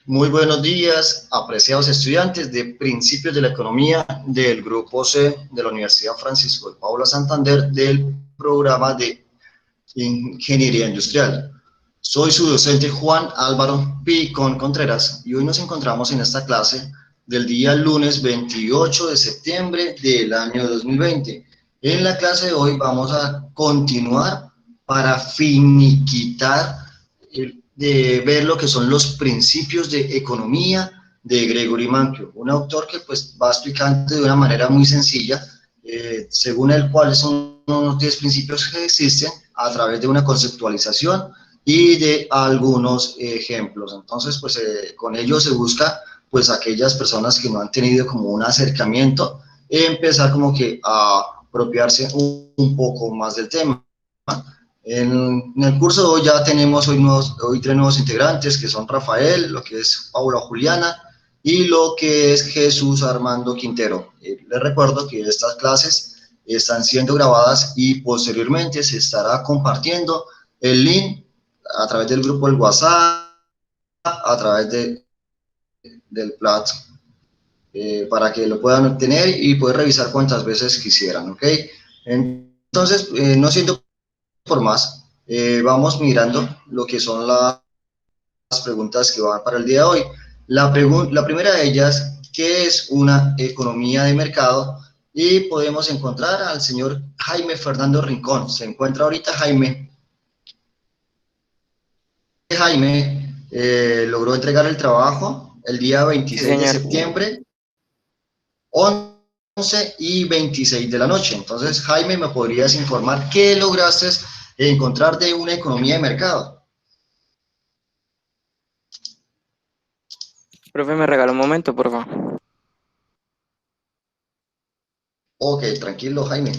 Muy buenos días, apreciados estudiantes de Principios de la Economía del Grupo C de la Universidad Francisco de Paula Santander del programa de Ingeniería Industrial. Soy su docente Juan Álvaro Picón Contreras y hoy nos encontramos en esta clase del día lunes 28 de septiembre del año 2020. En la clase de hoy vamos a continuar para finiquitar de ver lo que son los principios de economía de Gregory Mankiw, un autor que pues va explicando de una manera muy sencilla, según el cual son unos 10 principios que existen a través de una conceptualización y de algunos ejemplos. Entonces, pues con ello se busca, pues aquellas personas que no han tenido como un acercamiento, empezar como que a apropiarse un poco más del tema. En el curso de hoy ya tenemos hoy 3 nuevos integrantes, que son Rafael, lo que es Paula Juliana y lo que es Jesús Armando Quintero. Les recuerdo que estas clases están siendo grabadas y posteriormente se estará compartiendo el link a través del grupo del WhatsApp, a través del Plat, para que lo puedan obtener y poder revisar cuantas veces quisieran, ¿ok? Entonces, no siendo por más, vamos mirando lo que son las preguntas que van para el día de hoy. La primera de ellas, ¿qué es una economía de mercado? Y podemos encontrar al señor Jaime Fernando Rincón. ¿Se encuentra ahorita Jaime? Jaime logró entregar el trabajo el día Sí, 26 de señor. septiembre, 11 y 26 de la noche. Entonces, Jaime, ¿me podrías informar qué lograste encontrar de una economía de mercado? Profe, me regala un momento, por favor. Ok, tranquilo, Jaime.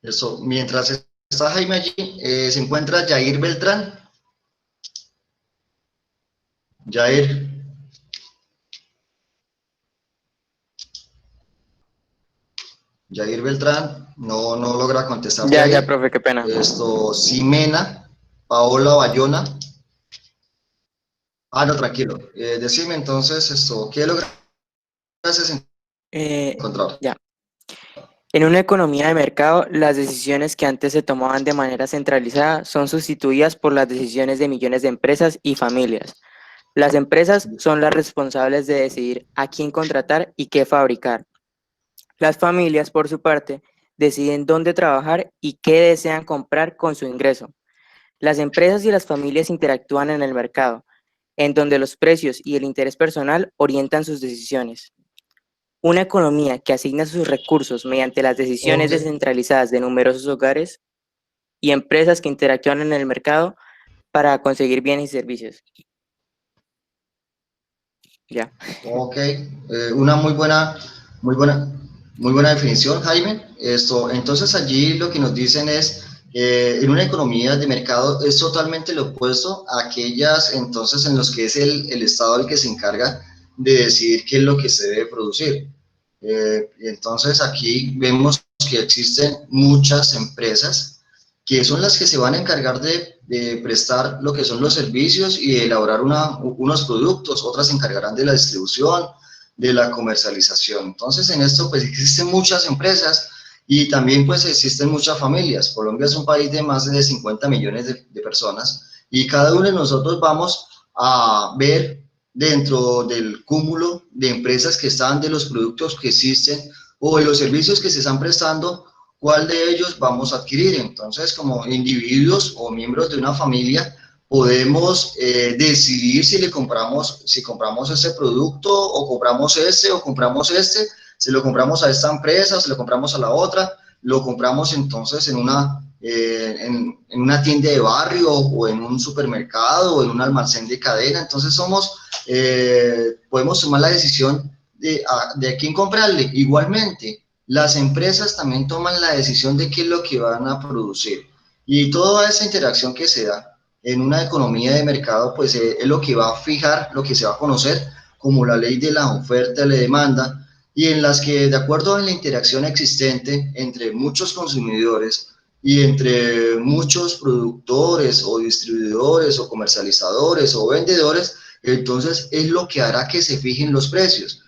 Eso, mientras está Jaime allí, se encuentra Jair Beltrán. Jair. Jair Beltrán, no logra contestar Ya, Jair. profe, qué pena. Esto, Ximena, Paola Bayona. Ah, no, tranquilo. Decime entonces esto, ¿qué lograste encontrar? Ya. En una economía de mercado, las decisiones que antes se tomaban de manera centralizada son sustituidas por las decisiones de millones de empresas y familias. Las empresas son las responsables de decidir a quién contratar y qué fabricar. Las familias, por su parte, deciden dónde trabajar y qué desean comprar con su ingreso. Las empresas y las familias interactúan en el mercado, en donde los precios y el interés personal orientan sus decisiones. Una economía que asigna sus recursos mediante las decisiones Ok, descentralizadas de numerosos hogares y empresas que interactúan en el mercado para conseguir bienes y servicios. Ya. ok. Una muy buena definición, Jaime. Esto, entonces allí lo que nos dicen es, en una economía de mercado es totalmente lo opuesto a aquellas entonces en los que es el Estado el que se encarga de decidir qué es lo que se debe producir. Entonces aquí vemos que existen muchas empresas que son las que se van a encargar de prestar lo que son los servicios y de elaborar unos productos, otras se encargarán de la distribución, de la comercialización. Entonces en esto pues existen muchas empresas y también pues existen muchas familias. Colombia es un país de más de 50 millones de personas y cada uno de nosotros vamos a ver dentro del cúmulo de empresas que están, de los productos que existen o de los servicios que se están prestando, cuál de ellos vamos a adquirir. Entonces, como individuos o miembros de una familia, podemos decidir si compramos ese producto o compramos este, se lo compramos a esta empresa, se lo compramos a la otra, lo compramos entonces en una tienda de barrio o en un supermercado o en un almacén de cadena. Entonces podemos tomar la decisión de a quién comprarle. Igualmente, las empresas también toman la decisión de qué es lo que van a producir. Y toda esa interacción que se da en una economía de mercado, pues es lo que va a fijar, lo que se va a conocer como la ley de la oferta y la demanda, y en las que, de acuerdo a la interacción existente entre muchos consumidores y entre muchos productores o distribuidores o comercializadores o vendedores, entonces es lo que hará que se fijen los precios.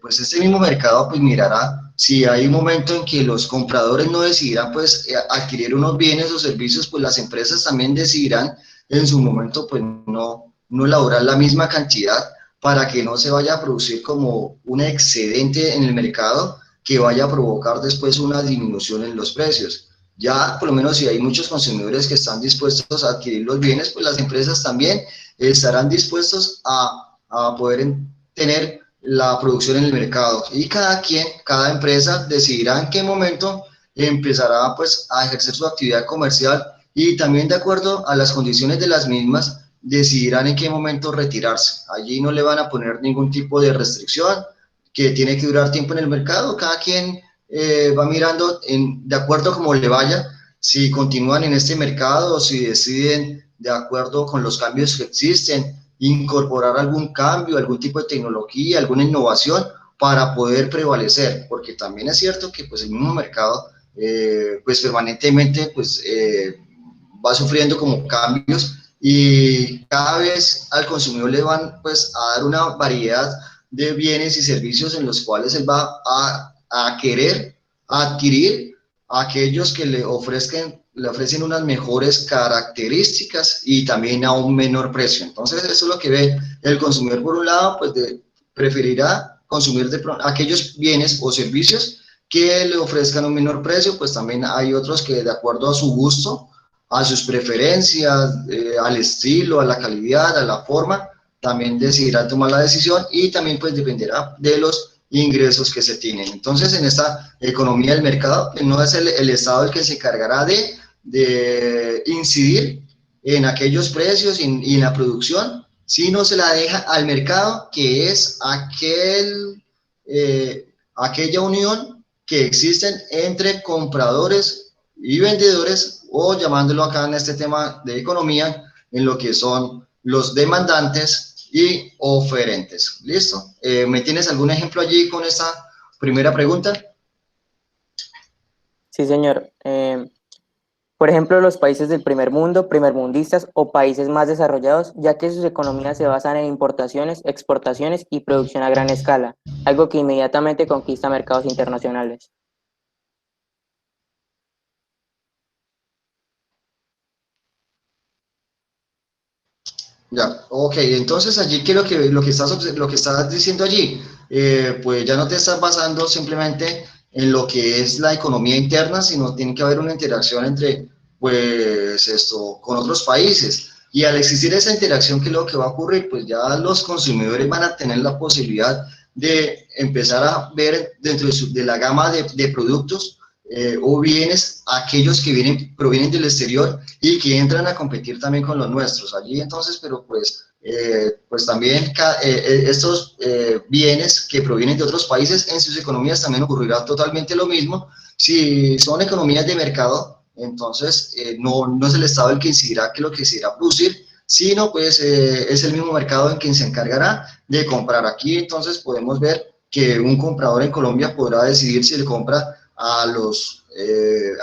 Pues este mismo mercado pues mirará si hay un momento en que los compradores no decidirán pues adquirir unos bienes o servicios, pues las empresas también decidirán en su momento pues no elaborar la misma cantidad para que no se vaya a producir como un excedente en el mercado que vaya a provocar después una disminución en los precios. Ya por lo menos si hay muchos consumidores que están dispuestos a adquirir los bienes, pues las empresas también estarán dispuestos a poder tener la producción en el mercado, y cada empresa decidirá en qué momento empezará pues a ejercer su actividad comercial, y también de acuerdo a las condiciones de las mismas decidirán en qué momento retirarse. Allí no le van a poner ningún tipo de restricción que tiene que durar tiempo en el mercado. Cada quien va mirando de acuerdo a cómo le vaya, si continúan en este mercado o si deciden, de acuerdo con los cambios que existen, incorporar algún cambio, algún tipo de tecnología, alguna innovación para poder prevalecer, porque también es cierto que pues el mismo mercado pues permanentemente pues va sufriendo como cambios, y cada vez al consumidor le van pues a dar una variedad de bienes y servicios en los cuales él va a querer adquirir aquellos que le ofrecen unas mejores características y también a un menor precio. Entonces eso es lo que ve el consumidor. Por un lado, pues preferirá consumir aquellos bienes o servicios que le ofrezcan un menor precio. Pues también hay otros que, de acuerdo a su gusto, a sus preferencias, al estilo, a la calidad, a la forma, también decidirá tomar la decisión, y también pues dependerá de los ingresos que se tienen. Entonces, en esta economía del mercado, no es el Estado el que se encargará de incidir en aquellos precios y en la producción, sino se la deja al mercado, que es aquella unión que existen entre compradores y vendedores, o llamándolo acá en este tema de economía, en lo que son los demandantes y oferentes. ¿Listo? ¿Me tienes algún ejemplo allí con esta primera pregunta? Sí, señor. Por ejemplo, los países del primer mundo, primermundistas o países más desarrollados, ya que sus economías se basan en importaciones, exportaciones y producción a gran escala, algo que inmediatamente conquista mercados internacionales. Ya, ok, entonces allí que lo que estás diciendo allí, pues ya no te estás basando simplemente en lo que es la economía interna, sino tiene que haber una interacción entre, pues esto, con otros países. Y al existir esa interacción, ¿qué es lo que va a ocurrir? Pues ya los consumidores van a tener la posibilidad de empezar a ver dentro de la gama de productos o bienes, aquellos que provienen del exterior y que entran a competir también con los nuestros allí. Entonces, pero pues también estos bienes que provienen de otros países, en sus economías también ocurrirá totalmente lo mismo. Si son economías de mercado, entonces no es el Estado el que incidirá que lo que se irá a producir, sino pues es el mismo mercado en quien se encargará de comprar. Aquí entonces podemos ver que un comprador en Colombia podrá decidir si le compra a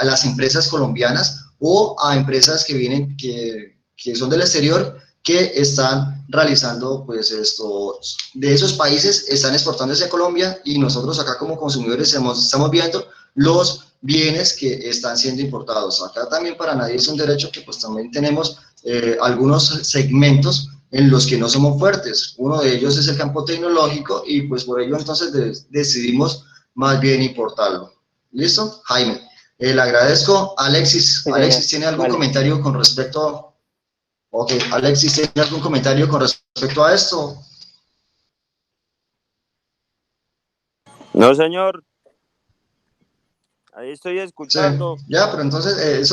las empresas colombianas o a empresas que son del exterior, que están realizando pues esto, de esos países están exportando hacia Colombia, y nosotros acá como consumidores estamos viendo los bienes que están siendo importados. Acá también para nadie es un derecho que pues también tenemos algunos segmentos en los que no somos fuertes. Uno de ellos es el campo tecnológico, y pues por ello entonces decidimos más bien importarlo. ¿Listo? Jaime. Le agradezco. Alexis, Sí, señor. Alexis, ¿tiene algún Vale. comentario con respecto? Ok, Alexis, ¿tiene algún comentario con respecto a esto? No, señor. Ahí estoy Sí, escuchando. ya, pero entonces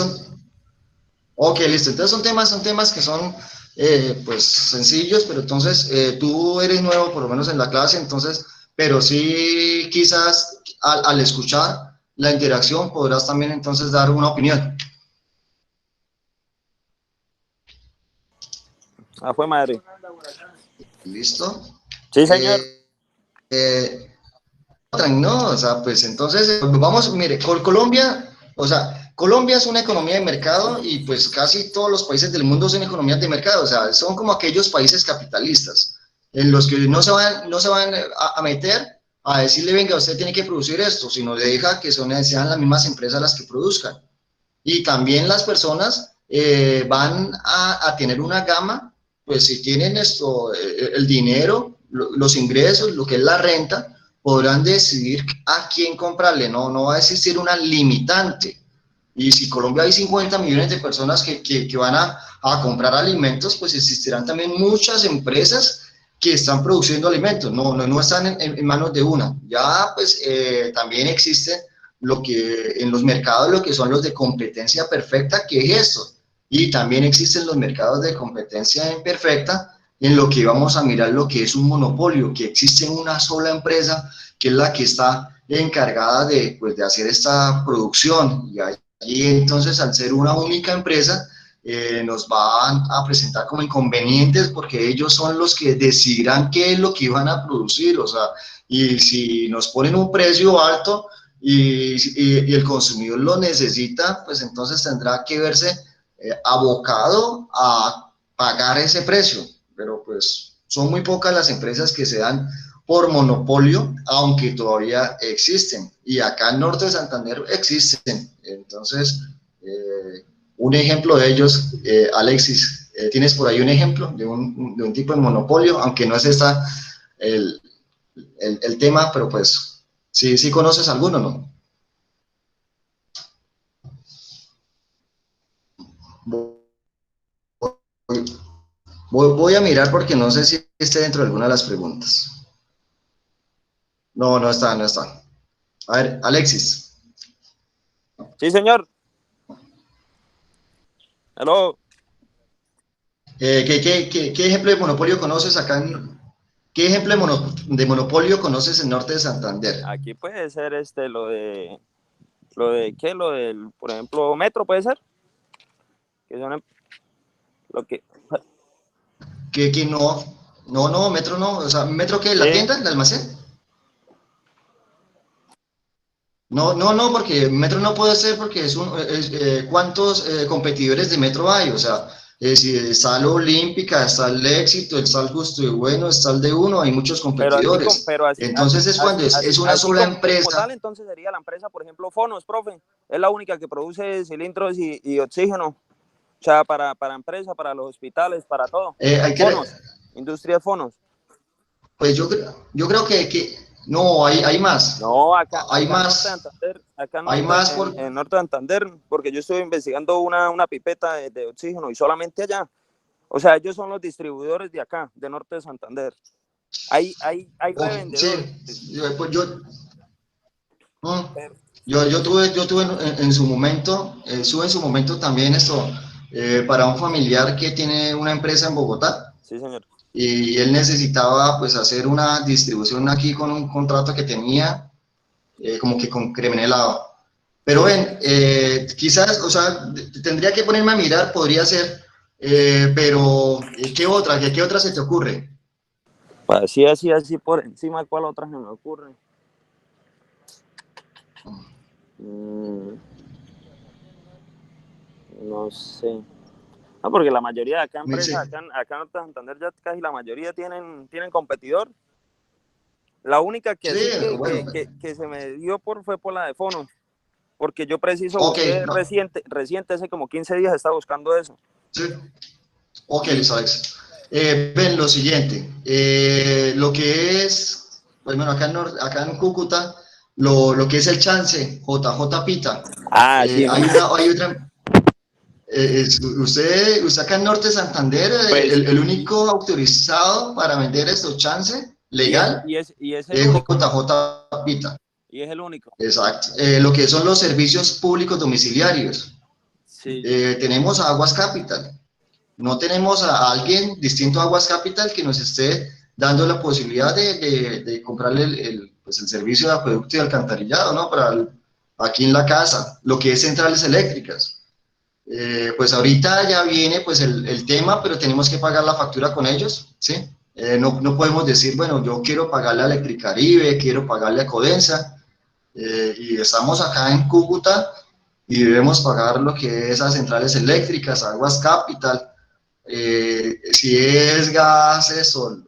ok, listo. Entonces son temas que son pues sencillos, pero entonces tú eres nuevo por lo menos en la clase, entonces, pero sí quizás al escuchar la interacción podrás también entonces dar una opinión. Fue madre. ¿Listo? Sí, señor. Eh, eh, no, o sea, pues entonces, vamos, mire, Colombia, o sea, Colombia es una economía de mercado y pues casi todos los países del mundo son economías de mercado, o sea, son como aquellos países capitalistas en los que no se van a meter a decirle, venga, usted tiene que producir esto, sino le deja que sean las mismas empresas las que produzcan. Y también las personas van a tener una gama, pues si tienen el dinero, los ingresos, lo que es la renta, podrán decidir a quién comprarle, no va a existir una limitante. Y si Colombia hay 50 millones de personas que van a comprar alimentos, pues existirán también muchas empresas que están produciendo alimentos, no están en manos de una. Ya pues también existen lo que en los mercados lo que son los de competencia perfecta, que es esto. Y también existen los mercados de competencia imperfecta en lo que vamos a mirar lo que es un monopolio, que existe una sola empresa que es la que está encargada de, pues, de hacer esta producción. Y allí entonces al ser una única empresa nos van a presentar como inconvenientes porque ellos son los que decidirán qué es lo que van a producir, o sea, y si nos ponen un precio alto, y el consumidor lo necesita, pues entonces tendrá que verse abocado a pagar ese precio. Pero pues son muy pocas las empresas que se dan por monopolio, aunque todavía existen. Y acá en Norte de Santander existen. Entonces, un ejemplo de ellos, Alexis, ¿tienes por ahí un ejemplo de un tipo de monopolio? Aunque no es esta el, el tema, pero pues sí conoces alguno, ¿no? Voy a mirar porque no sé si esté dentro de alguna de las preguntas. No está, no está. A ver, Alexis. Sí, señor. Hello. ¿Qué ejemplo de monopolio conoces acá ¿qué ejemplo de monopolio conoces en Norte de Santander? Aquí puede ser ¿qué? Lo del, por ejemplo, Metro puede ser. Que son lo que. Que no, Metro no, o sea, ¿Metro qué? ¿La Sí, tienda, el almacén? No, porque Metro no puede ser porque ¿cuántos competidores de Metro hay? O sea, si está el Olímpica, está el Éxito, está el Justo y Bueno, está el de Uno, hay muchos competidores. pero Entonces es cuando es una sola como empresa. tal, entonces sería la empresa, por ejemplo, Fonos, profe. Es la única que produce cilindros y oxígeno. O sea, para empresa, para los hospitales, para todo. Hay que, Fonos, industria de Fonos. pues yo creo que no, hay más. No, Hay acá en Norte de más. Santander, Hay más por... en Norte de Santander, porque yo estoy investigando una pipeta de oxígeno y solamente allá. O sea, ellos son los distribuidores de acá, de Norte de Santander. Hay Sí, revendedores. pues mm, Pero, yo tuve en su momento, sube en su momento también esto, para un familiar que tiene una empresa en Bogotá sí, señor. y él necesitaba pues hacer una distribución aquí con un contrato que tenía como que con crema helado. Pero ven, quizás, o sea, tendría que ponerme a mirar, podría ser, pero ¿qué otra se te ocurre? Así por encima, ¿cuál otra se me ocurre? Mm, no sé. No, porque la mayoría de acá Me empresas, dice, acá en Norte de Santander ya casi la mayoría tienen competidor. La única que sí, sí bueno, que se me dio fue por la de Fono, porque yo preciso ok, busqué no, reciente, hace como 15 días estaba buscando eso. sí, ok, Y, listo, Alex. Ven, lo siguiente, lo que es, pues bueno, acá en Cúcuta, lo que es el chance, JJ Pita, sí, no. hay otra, usted acá en Norte Santander, Pues, el único autorizado para vender estos chance legal y es el es único, ¿no? JJ Pita. Y es el único. Exacto. Lo que son los servicios públicos domiciliarios. Sí. Tenemos a Aguas Capital. No tenemos a alguien distinto a Aguas Capital que nos esté dando la posibilidad de comprarle pues el servicio de acueducto y alcantarillado, ¿no? Aquí en la casa, lo que es centrales eléctricas. Pues ahorita ya viene pues el tema, pero tenemos que pagar la factura con ellos, ¿sí? No podemos decir, bueno, yo quiero pagarle a Electricaribe, quiero pagarle a Codensa, y estamos acá en Cúcuta y debemos pagar lo que es a centrales eléctricas, Aguas Capital, si es gases o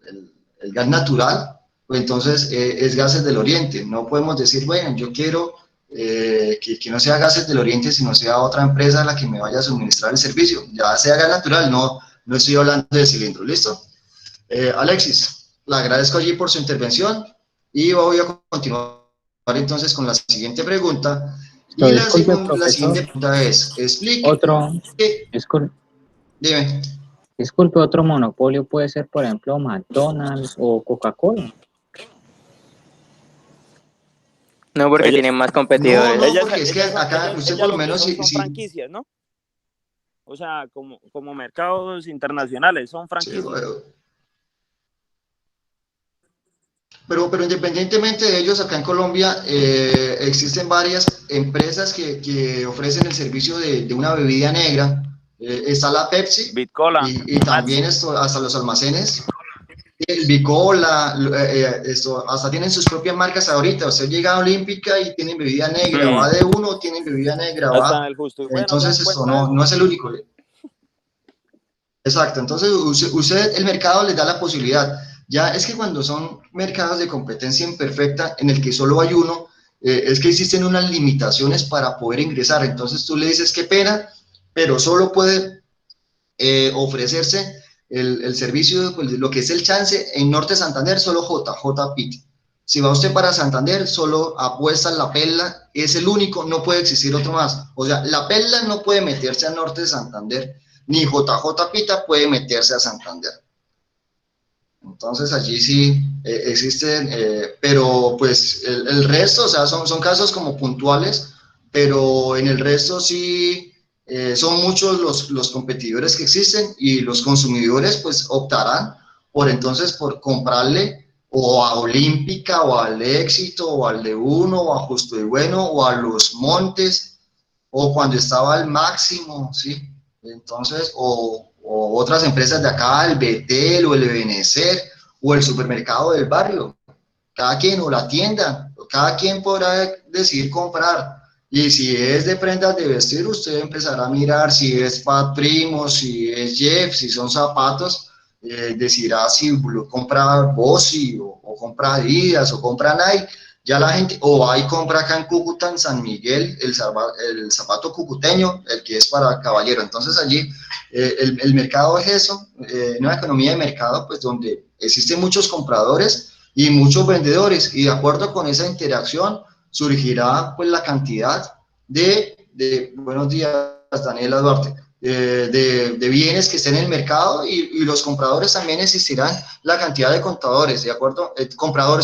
el gas natural, pues entonces es gases del Oriente. No podemos decir, bueno, yo quiero que no sea gases del Oriente, sino sea otra empresa la que me vaya a suministrar el servicio. Ya sea gas natural, no estoy hablando de cilindro, ¿listo? Alexis, le agradezco allí por su intervención y voy a continuar entonces con la siguiente pregunta. Y Disculpe, la profesor. siguiente pregunta es, explique, Otro, disculpe, dime. disculpe, otro monopolio puede ser, por ejemplo, McDonald's o Coca-Cola. no porque Ella, tienen más No, competidores. porque es que acá usted por lo lo que menos son franquicias, ¿no? O sea, como mercados internacionales, son sí, franquicias. pero independientemente de ellos, acá en Colombia existen varias empresas que ofrecen el servicio de una bebida negra. Está la Pepsi Bitcola, y también Maxi. hasta los almacenes. El Bicola, hasta tienen sus propias marcas ahorita. Usted llega a Olímpica y tienen bebida negra, va de uno, tienen bebida negra, Hasta en va. el justo y bueno ya Entonces esto encuentra eso. no es el único. Exacto, entonces el mercado les da la posibilidad. Ya es que cuando son mercados de competencia imperfecta en el que solo hay uno, es que existen unas limitaciones para poder ingresar. Entonces tú le dices qué pena, pero solo puede ofrecerse el servicio, pues, lo que es el chance en Norte Santander, solo JJ Pit. Si va usted para Santander, solo apuesta en la Perla, es el único, no puede existir otro más. O sea, la Perla no puede meterse a Norte de Santander, ni JJ Pita puede meterse a Santander. Entonces allí sí existen, pero pues el resto, o sea, son casos como puntuales, pero en el resto sí son muchos los competidores que existen y los consumidores pues optarán por comprarle o a Olímpica o al Éxito o al de Uno o a Justo y Bueno o a Los Montes o cuando estaba al Máximo, ¿sí? Entonces, o otras empresas de acá, el Betel o el Ebenecer o el supermercado del barrio, cada quien, o la tienda, cada quien podrá decidir comprar. Y si es de prendas de vestir, usted empezará a mirar si es Pat Primo, si es Jeff, si son zapatos, decidirá si compra Bossi o compra Adidas o compra Nike. Ya la gente, o hay compra acá en Cúcuta, en San Miguel, el zapato cucuteño, el que es para caballero. Entonces allí el mercado es eso, una economía de mercado, pues donde existen muchos compradores y muchos vendedores, y de acuerdo con esa interacción surgirá pues la cantidad buenos días Daniela Duarte, de bienes que estén en el mercado y los compradores también existirán la cantidad de compradores,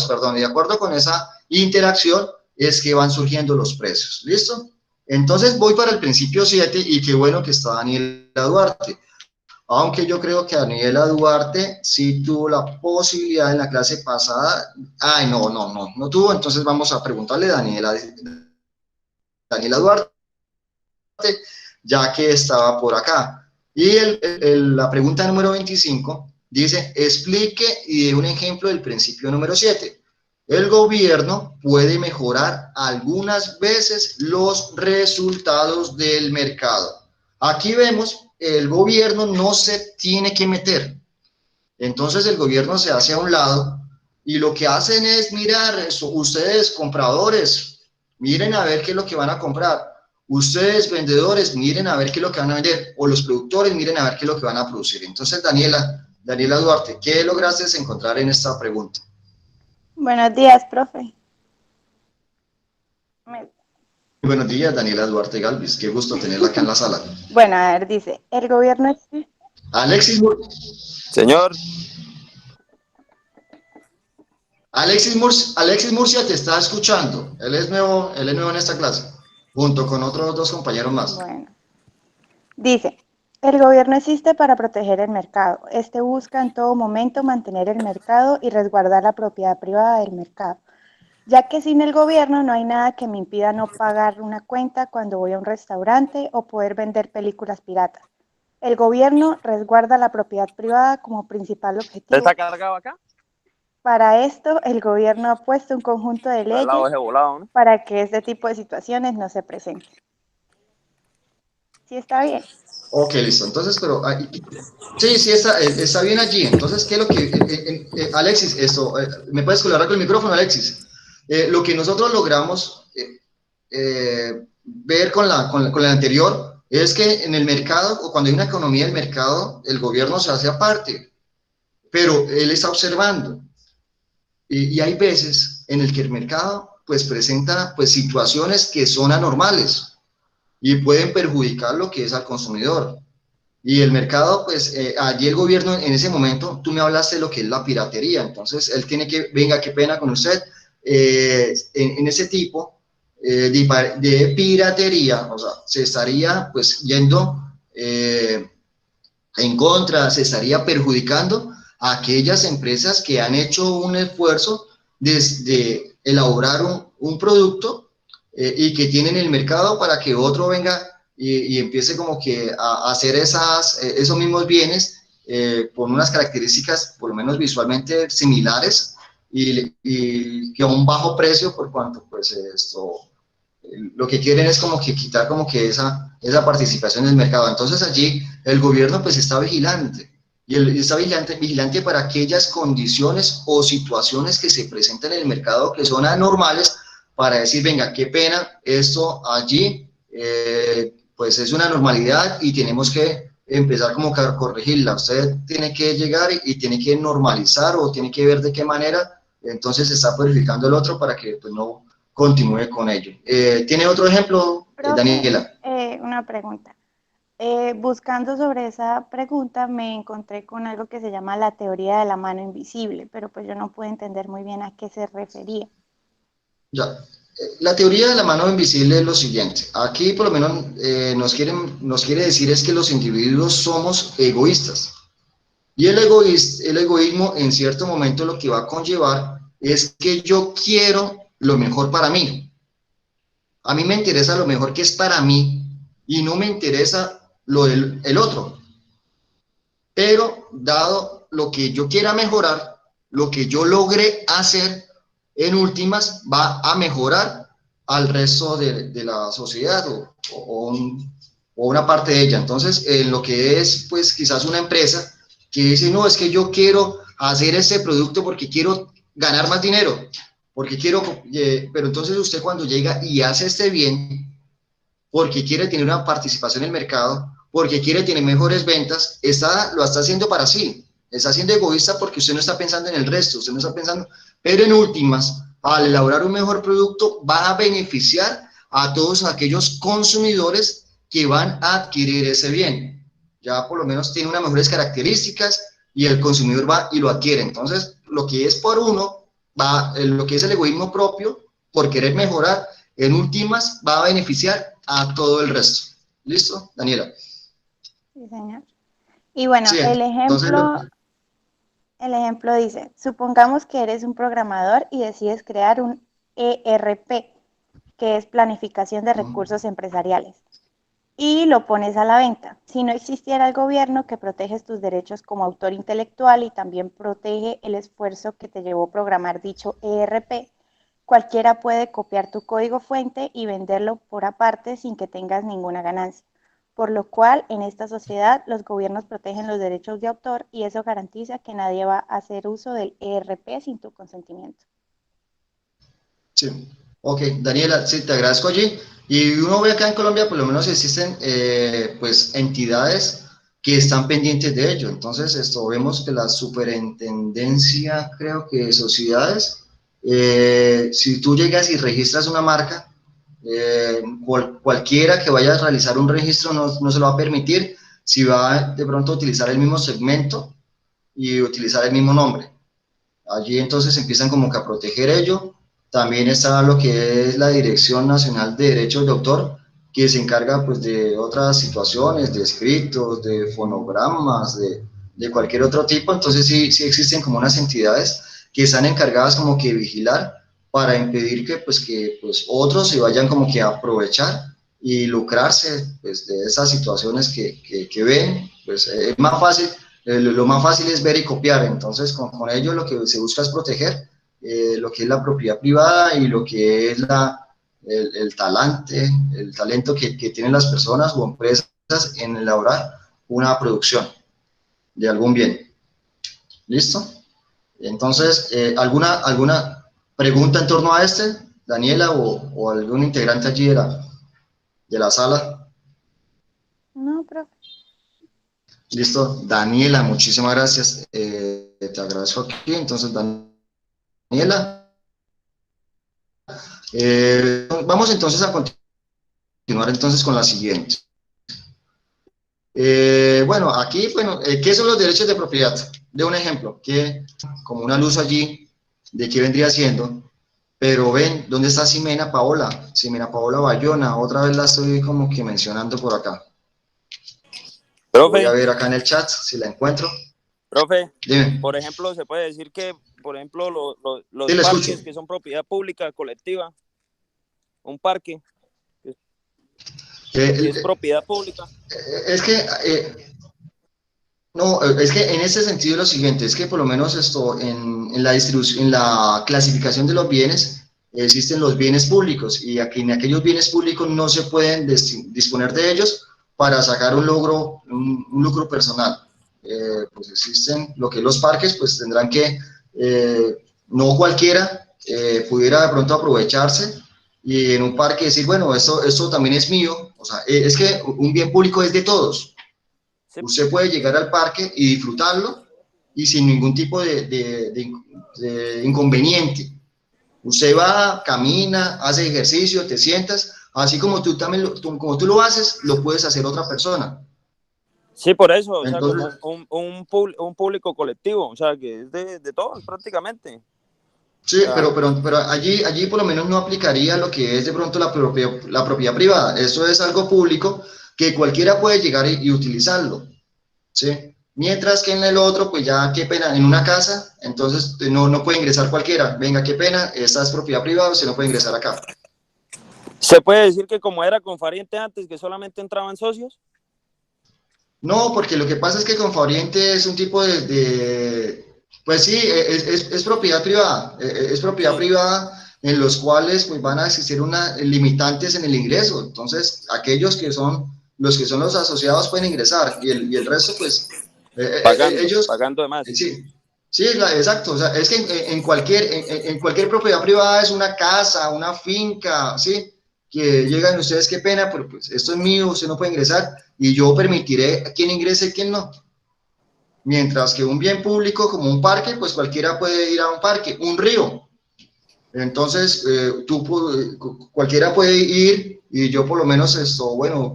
perdón, y de acuerdo con esa interacción es que van surgiendo los precios, ¿listo? Entonces voy para el principio 7 y qué bueno que está Daniela Duarte. Aunque yo creo que Daniela Duarte sí tuvo la posibilidad en la clase pasada. Ay, no tuvo. Entonces vamos a preguntarle a Daniela Duarte, ya que estaba por acá. Y la pregunta número 25 dice, explique y dé un ejemplo del principio número 7. El gobierno puede mejorar algunas veces los resultados del mercado. Aquí vemos, el gobierno no se tiene que meter. Entonces el gobierno se hace a un lado y lo que hacen es mirar eso. Ustedes compradores, miren a ver qué es lo que van a comprar. Ustedes vendedores, miren a ver qué es lo que van a vender. O los productores, miren a ver qué es lo que van a producir. Entonces, Daniela Duarte, ¿qué lograste encontrar en esta pregunta? Buenos días, profe. buenos días, Daniela Duarte Galvis. Qué gusto tenerla acá en la sala. Bueno, a ver, dice, el gobierno existe. Señor, Alexis Murcia te está escuchando. Él es nuevo en esta clase, junto con otros dos compañeros más. Bueno, dice, el gobierno existe para proteger el mercado. Este busca en todo momento mantener el mercado y resguardar la propiedad privada del mercado, ya que sin el gobierno no hay nada que me impida no pagar una cuenta cuando voy a un restaurante o poder vender películas piratas. El gobierno resguarda la propiedad privada como principal objetivo. ¿está cargado acá? Para esto, el gobierno ha puesto un conjunto de Al lado leyes ese volado, ¿no? para que este tipo de situaciones no se presenten. ¿Sí está bien? Ok, listo. Entonces, pero sí, está bien allí. Entonces, ¿qué es lo que Alexis, ¿me puedes colaborar con el micrófono, Alexis? Lo que nosotros logramos ver con la anterior es que en el mercado, o cuando hay una economía del mercado, el gobierno se hace aparte, pero él está observando. Y hay veces en el que el mercado pues presenta pues situaciones que son anormales y pueden perjudicar lo que es al consumidor. Y el mercado, pues allí el gobierno en ese momento, tú me hablaste de lo que es la piratería, entonces él tiene que, venga, qué pena con usted, en ese tipo de piratería, o sea, se estaría pues yendo en contra, se estaría perjudicando a aquellas empresas que han hecho un esfuerzo desde elaborar un producto y que tienen el mercado para que otro venga y empiece como que a hacer esos mismos bienes con unas características por lo menos visualmente similares y que a un bajo precio por cuanto pues esto lo que quieren es como que quitar como que esa participación en el mercado. Entonces allí el gobierno pues está vigilante y está vigilante para aquellas condiciones o situaciones que se presentan en el mercado que son anormales para decir, venga, qué pena, esto allí pues es una normalidad y tenemos que empezar como que a corregirla. Usted tiene que llegar y tiene que normalizar o tiene que ver de qué manera entonces se está purificando el otro para que pues no continúe con ello. ¿Tiene otro ejemplo, Profe, Daniela? una pregunta. Buscando sobre esa pregunta me encontré con algo que se llama la teoría de la mano invisible, pero pues yo no puedo entender muy bien a qué se refería. Ya. La teoría de la mano invisible es lo siguiente. Aquí por lo menos nos quiere decir es que los individuos somos egoístas. Y el egoísmo en cierto momento lo que va a conllevar es que yo quiero lo mejor para mí. A mí me interesa lo mejor que es para mí y no me interesa lo del otro. Pero dado lo que yo quiera mejorar, lo que yo logré hacer, en últimas va a mejorar al resto de la sociedad o una parte de ella. Entonces, en lo que es, pues quizás una empresa que dice, no, es que yo quiero hacer este producto porque quiero ganar más dinero, porque quiero, pero entonces usted cuando llega y hace este bien, porque quiere tener una participación en el mercado, porque quiere tener mejores ventas, lo está haciendo para sí, está siendo egoísta porque usted no está pensando en el resto, usted no está pensando, pero en últimas, al elaborar un mejor producto, va a beneficiar a todos aquellos consumidores que van a adquirir ese bien. Ya por lo menos tiene unas mejores características y el consumidor va y lo adquiere. Entonces, lo que es por uno, lo que es el egoísmo propio, por querer mejorar, en últimas va a beneficiar a todo el resto. ¿Listo, Daniela? Sí, señor. Y bueno, Sí, el entonces, ejemplo dice, supongamos que eres un programador y decides crear un ERP, que es planificación de recursos empresariales, y lo pones a la venta. Si no existiera el gobierno que protege tus derechos como autor intelectual y también protege el esfuerzo que te llevó a programar dicho ERP, cualquiera puede copiar tu código fuente y venderlo por aparte sin que tengas ninguna ganancia. Por lo cual, en esta sociedad, los gobiernos protegen los derechos de autor y eso garantiza que nadie va a hacer uso del ERP sin tu consentimiento. sí. Ok, Daniela, sí, te agradezco allí. Y uno ve acá en Colombia, por lo menos existen pues entidades que están pendientes de ello. Entonces, vemos que la superintendencia, creo que de sociedades, si tú llegas y registras una marca, Cualquiera que vaya a realizar un registro no se lo va a permitir si va de pronto a utilizar el mismo segmento y utilizar el mismo nombre. Allí entonces empiezan como que a proteger ello. También está lo que es la Dirección Nacional de Derechos de Autor, que se encarga pues de otras situaciones, de escritos, de fonogramas, de cualquier otro tipo. Entonces sí existen como unas entidades que están encargadas como que de vigilar para impedir que pues otros se vayan como que a aprovechar y lucrarse pues de esas situaciones que ven. Pues es más fácil, lo más fácil es ver y copiar. Entonces con ello lo que se busca es proteger lo que es la propiedad privada y lo que es el talento que tienen las personas o empresas en elaborar una producción de algún bien. ¿Listo? Entonces, ¿alguna pregunta en torno a este, Daniela, o algún integrante allí de la sala? No, profe. Listo, Daniela, muchísimas gracias. Te agradezco aquí. Entonces, Daniela, vamos entonces a continuar entonces con la siguiente. Bueno, aquí, ¿qué son los derechos de propiedad? De un ejemplo, que como una luz allí, de qué vendría siendo, pero ven, ¿dónde está Ximena Paola? Ximena Paola Bayona, otra vez la estoy como que mencionando por acá. Voy a Profe, ver acá en el chat si la encuentro. profe, Dime. por ejemplo, se puede decir que, por ejemplo, Sí, los le escucho. parques que son propiedad pública, colectiva, un parque que es propiedad pública. Es que no, es que en ese sentido lo siguiente, es que por lo menos esto, en la distribución, en la clasificación de los bienes, existen los bienes públicos y aquí en aquellos bienes públicos no se pueden disponer de ellos para sacar un lucro personal. Pues existen lo que los parques, pues tendrán que, no cualquiera pudiera de pronto aprovecharse y en un parque decir, bueno, esto también es mío, o sea, es que un bien público es de todos. Sí, Usted puede llegar al parque y disfrutarlo y sin ningún tipo de inconveniente. Usted va, camina, hace ejercicio, te sientas, así como tú también como tú lo haces, lo puedes hacer otra persona. sí, por eso, o sea, Entonces, como un público colectivo, o sea, que es de todos prácticamente. sí, O sea, pero allí por lo menos no aplicaría lo que es de pronto la propiedad privada. Eso es algo público que cualquiera puede llegar y utilizarlo. ¿Sí? Mientras que en el otro, pues ya, qué pena, en una casa, entonces no puede ingresar cualquiera. Venga, qué pena, esta es propiedad privada, usted no puede ingresar acá. se puede decir que como era con Fariente antes, que solamente entraban socios. No, porque lo que pasa es que Confavoriente es un tipo pues sí, es propiedad privada, es propiedad Sí, privada en los cuales pues van a existir limitantes en el ingreso. Entonces, los que son los asociados pueden ingresar y el resto pues ellos, pagando de más. sí, sí, exacto. O sea, es que en cualquier propiedad privada es una casa, una finca, ¿sí? Que llegan ustedes, qué pena, pero pues esto es mío, usted no puede ingresar y yo permitiré a quién ingrese y quién no. Mientras que un bien público como un parque, pues cualquiera puede ir a un parque, un río. Entonces, cualquiera puede ir y yo por lo menos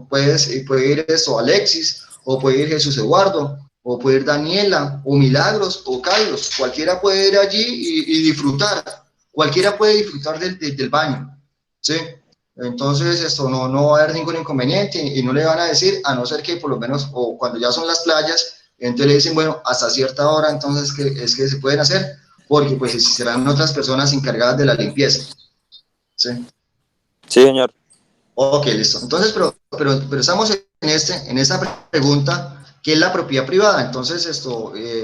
puede ir Alexis, o puede ir Jesús Eduardo, o puede ir Daniela, o Milagros, o Carlos. Cualquiera puede ir allí y disfrutar. Cualquiera puede disfrutar del baño, ¿sí? Entonces, no va a haber ningún inconveniente y no le van a decir, a no ser que por lo menos, o cuando ya son las playas, entonces le dicen, bueno, hasta cierta hora, entonces es que se pueden hacer, porque pues serán otras personas encargadas de la limpieza. ¿Sí? Sí, señor. Ok, listo. Entonces, pero estamos en esta pregunta, ¿qué es la propiedad privada? Entonces,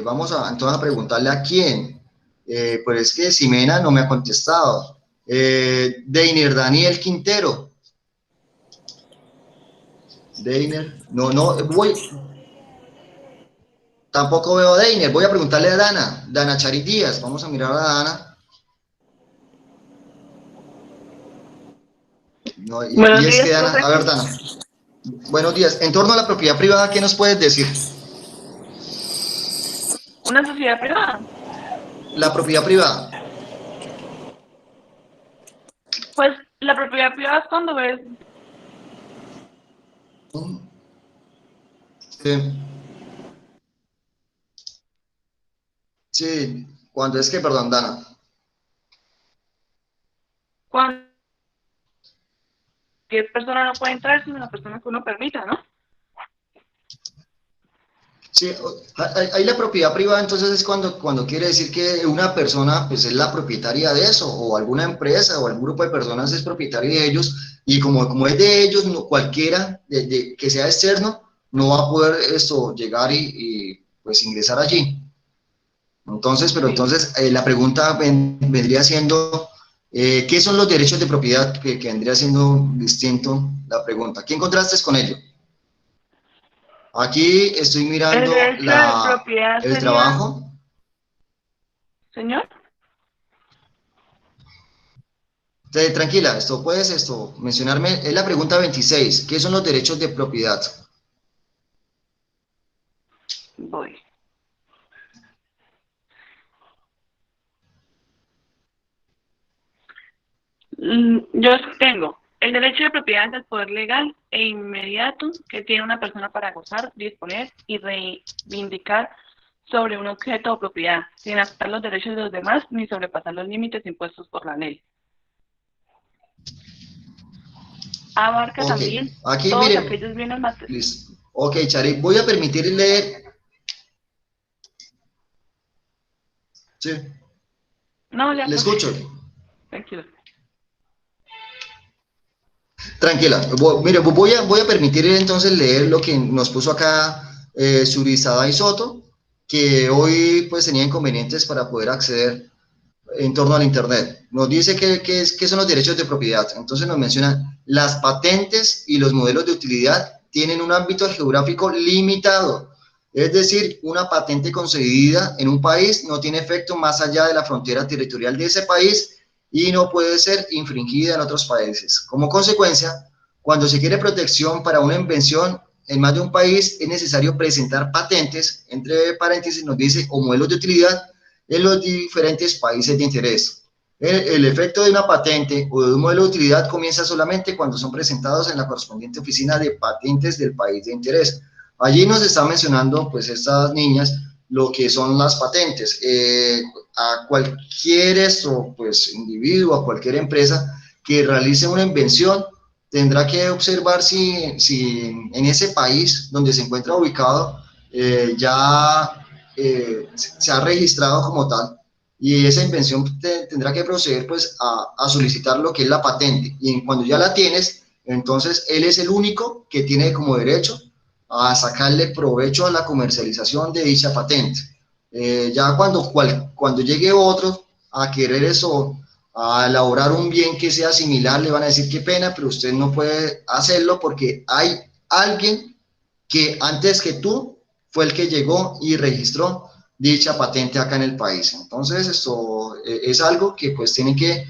vamos entonces a preguntarle a quién. Pues es que Ximena no me ha contestado. Deiner Daniel Quintero. Deiner, tampoco veo a Deiner. Voy a preguntarle a Dana Charit Díaz. Vamos a mirar a Dana. No, Buenos y es días, que Dana, profe. a ver, Dana, buenos días. En torno a la propiedad privada, ¿qué nos puedes decir? Una sociedad privada. La propiedad privada. Pues La propiedad privada es cuando ves, Sí, sí, cuando es que, perdón, Dana. cuando 10 personas no pueden entrar, sino la persona que uno permita, ¿no? Sí, ahí la propiedad privada entonces es cuando quiere decir que una persona pues es la propietaria de eso, o alguna empresa o algún grupo de personas es propietario de ellos, y como es de ellos, no, cualquiera que sea externo no va a poder esto llegar pues ingresar allí. Entonces, pero Sí. entonces la pregunta vendría siendo, ¿qué son los derechos de propiedad? Que vendría siendo distinto la pregunta. ¿Qué encontraste con ello? Aquí estoy El mirando derecho de propiedad el sería, trabajo. señor, Tranquila, puedes mencionarme, es la pregunta 26. ¿Qué son los derechos de propiedad? voy. Yo tengo el derecho de propiedad del poder legal e inmediato que tiene una persona para gozar, disponer y reivindicar sobre un objeto o propiedad, sin afectar los derechos de los demás ni sobrepasar los límites impuestos por la ley. Abarca Ok, también aquí todos mire, aquellos bienes materiales. listo. Ok, Chari, voy a permitir leer, sí, No, ya, le pues, escucho. tranquilo. Tranquila, mire, voy a permitir entonces leer lo que nos puso acá Surizada y Soto, que hoy pues tenía inconvenientes para poder acceder en torno al Internet. Nos dice que son los derechos de propiedad. Entonces nos menciona, las patentes y los modelos de utilidad tienen un ámbito geográfico limitado. Es decir, una patente concedida en un país no tiene efecto más allá de la frontera territorial de ese país y no puede ser infringida en otros países. Como consecuencia, cuando se quiere protección para una invención en más de un país, es necesario presentar patentes, entre paréntesis nos dice, o modelos de utilidad, en los diferentes países de interés. El efecto de una patente o de un modelo de utilidad comienza solamente cuando son presentados en la correspondiente oficina de patentes del país de interés. Allí nos está mencionando, pues, estas niñas, lo que son las patentes. A cualquier pues, individuo, a cualquier empresa que realice una invención, tendrá que observar si en ese país donde se encuentra ubicado ya se ha registrado como tal, y esa invención tendrá que proceder pues a solicitar lo que es la patente, y cuando ya la tienes, entonces él es el único que tiene como derecho a sacarle provecho a la comercialización de dicha patente. Ya cuando llegue otro a querer eso, a elaborar un bien que sea similar, le van a decir qué pena, pero usted no puede hacerlo porque hay alguien que antes que tú fue el que llegó y registró dicha patente acá en el país. Entonces, esto es algo que pues tienen que,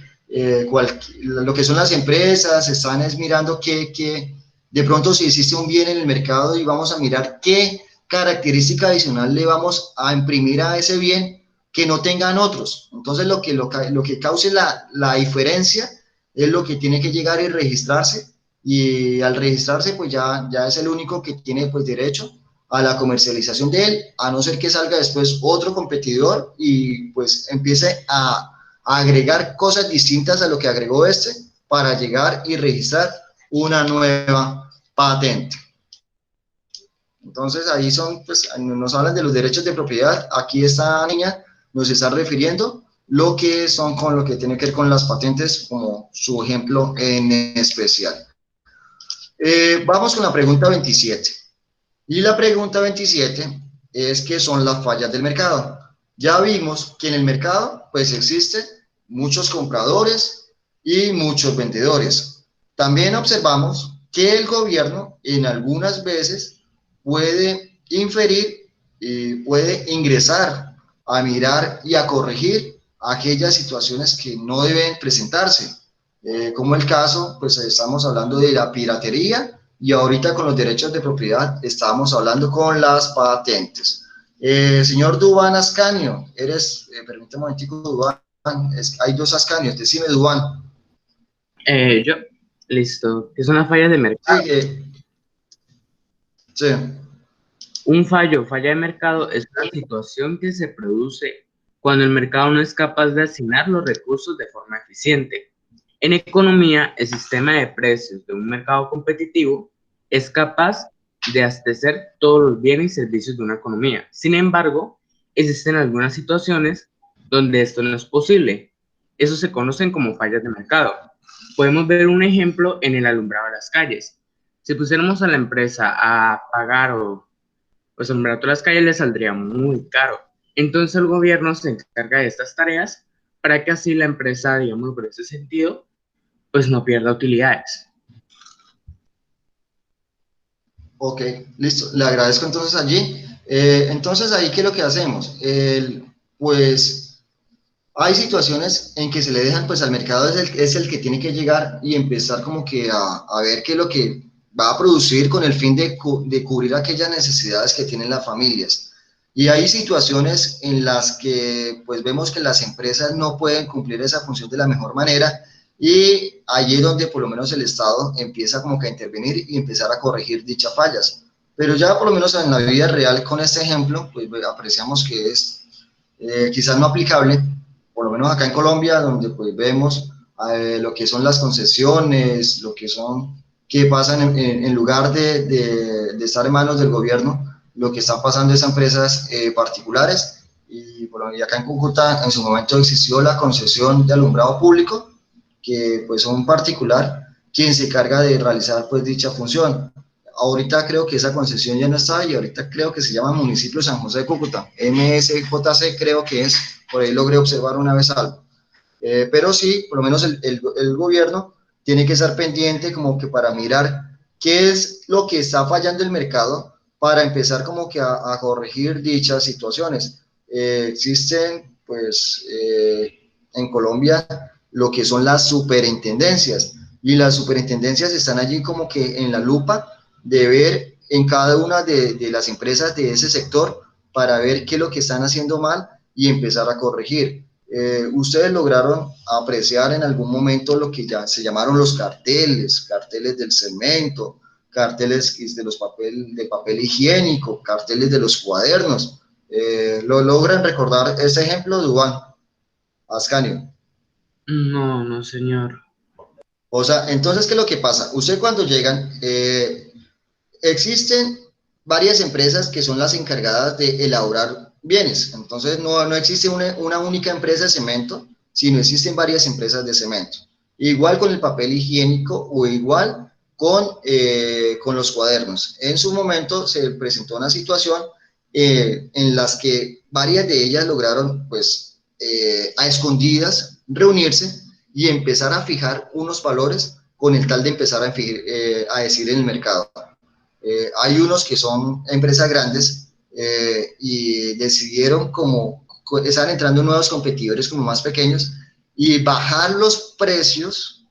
lo que son las empresas, están es mirando que de pronto si existe un bien en el mercado y vamos a mirar qué característica adicional le vamos a imprimir a ese bien que no tengan otros. Entonces, lo que cause la diferencia es lo que tiene que llegar y registrarse, y al registrarse pues ya es el único que tiene pues derecho a la comercialización de él, a no ser que salga después otro competidor y pues empiece a agregar cosas distintas a lo que agregó este para llegar y registrar una nueva patente. Entonces ahí pues nos hablan de los derechos de propiedad. Aquí esta niña nos está refiriendo lo que son con lo que tiene que ver con las patentes como su ejemplo en especial. Vamos con la pregunta 27. Y la pregunta 27 es qué son las fallas del mercado. Ya vimos que en el mercado pues existen muchos compradores y muchos vendedores. También observamos que el gobierno en algunas veces puede inferir y puede ingresar a mirar y a corregir aquellas situaciones que no deben presentarse, como el caso, pues estamos hablando de la piratería, y ahorita con los derechos de propiedad estamos hablando con las patentes. Señor Duván Ascanio, permítame un momentico, Duván, hay dos Ascanios, decime Duván. Yo, listo. ¿Qué son las fallas de mercado? Sí. Falla de mercado es una situación que se produce cuando el mercado no es capaz de asignar los recursos de forma eficiente. En economía, el sistema de precios de un mercado competitivo es capaz de abastecer todos los bienes y servicios de una economía. Sin embargo, existen algunas situaciones donde esto no es posible. Eso se conocen como fallas de mercado. Podemos ver un ejemplo en el alumbrado de las calles. Si pusiéramos a la empresa a pagar o pues alumbrar todas las calles le saldría muy caro. Entonces el gobierno se encarga de estas tareas para que así la empresa, digamos, por ese sentido, pues no pierda utilidades. Ok, listo. Le agradezco entonces allí. Entonces ahí, ¿qué es lo que hacemos? Pues hay situaciones en que se le dejan, pues al mercado es el que tiene que llegar y empezar como que a ver qué es lo que va a producir con el fin de cubrir aquellas necesidades que tienen las familias. Y hay situaciones en las que pues vemos que las empresas no pueden cumplir esa función de la mejor manera y allí es donde por lo menos el Estado empieza como que a intervenir y empezar a corregir dichas fallas. Pero ya por lo menos en la vida real con este ejemplo, pues apreciamos que es quizás no aplicable, por lo menos acá en Colombia, donde pues vemos lo que son las concesiones, lo que son, que pasan en lugar de estar en manos del gobierno, lo que están pasando es a empresas particulares, y acá en Cúcuta en su momento existió la concesión de alumbrado público, que pues son un particular quien se encarga de realizar pues dicha función. Ahorita creo que esa concesión ya no está y ahorita creo que se llama Municipio San José de Cúcuta, MSJC creo que es, por ahí logré observar una vez algo. Pero sí, por lo menos el gobierno tiene que estar pendiente como que para mirar qué es lo que está fallando el mercado para empezar como que a corregir dichas situaciones. Existen pues en Colombia lo que son las superintendencias y las superintendencias están allí como que en la lupa de ver en cada una de las empresas de ese sector para ver qué es lo que están haciendo mal y empezar a corregir. Ustedes lograron apreciar en algún momento lo que ya se llamaron los carteles del cemento, carteles de papel higiénico, carteles de los cuadernos. ¿Lo logran recordar ese ejemplo, Duván? Ascanio. No, no, señor. O sea, entonces, ¿qué es lo que pasa? Usted cuando llegan, existen varias empresas que son las encargadas de elaborar bienes. Entonces, no existe una única empresa de cemento, sino existen varias empresas de cemento. Igual con el papel higiénico o igual con los cuadernos. En su momento se presentó una situación en las que varias de ellas lograron, pues, a escondidas, reunirse y empezar a fijar unos valores con el tal de empezar a decir en el mercado. Hay unos que son empresas grandes y decidieron están entrando nuevos competidores como más pequeños y bajar los precios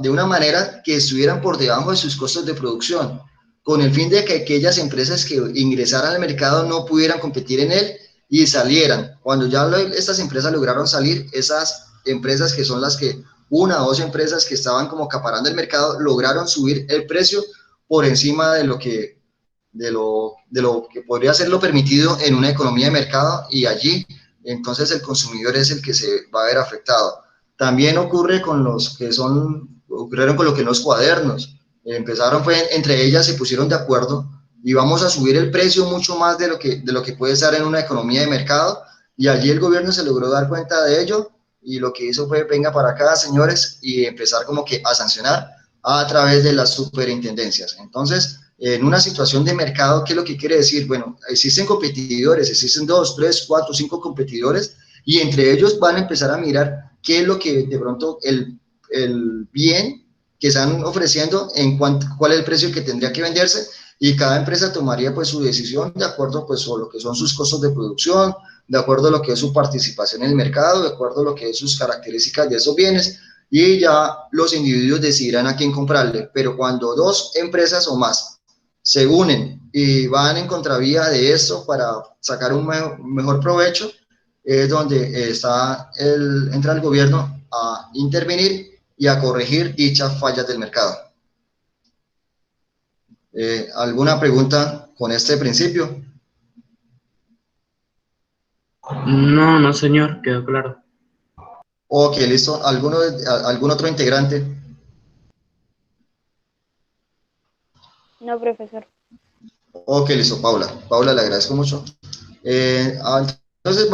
de una manera que estuvieran por debajo de sus costos de producción, con el fin de que aquellas empresas que ingresaran al mercado no pudieran competir en él y salieran. Cuando ya estas empresas lograron salir, esas empresas que son las que una o dos empresas que estaban como acaparando el mercado lograron subir el precio por encima de lo que podría ser lo permitido en una economía de mercado, y allí entonces el consumidor es el que se va a ver afectado. También ocurrieron con lo que son los cuadernos. Empezaron, entre ellas se pusieron de acuerdo y vamos a subir el precio mucho más de lo que puede estar en una economía de mercado, y allí el gobierno se logró dar cuenta de ello y lo que hizo fue venga para acá, señores, y empezar como que a sancionar a través de las superintendencias. Entonces, en una situación de mercado, ¿qué es lo que quiere decir? Bueno, existen competidores, existen 2, 3, 4, 5 competidores, y entre ellos van a empezar a mirar qué es lo que de pronto el bien que están ofreciendo, cuál es el precio que tendría que venderse, y cada empresa tomaría pues su decisión de acuerdo pues a lo que son sus costos de producción, de acuerdo a lo que es su participación en el mercado, de acuerdo a lo que es sus características de esos bienes, y ya los individuos decidirán a quién comprarle. Pero cuando dos empresas o más se unen y van en contravía de esto para sacar un mejor provecho, es donde entra el gobierno a intervenir y a corregir dichas fallas del mercado. ¿Alguna pregunta con este principio? No, no, señor, quedó claro. Ok, listo. ¿Algún otro integrante? No, profesor. Ok, listo, Paula. Paula, le agradezco mucho. Entonces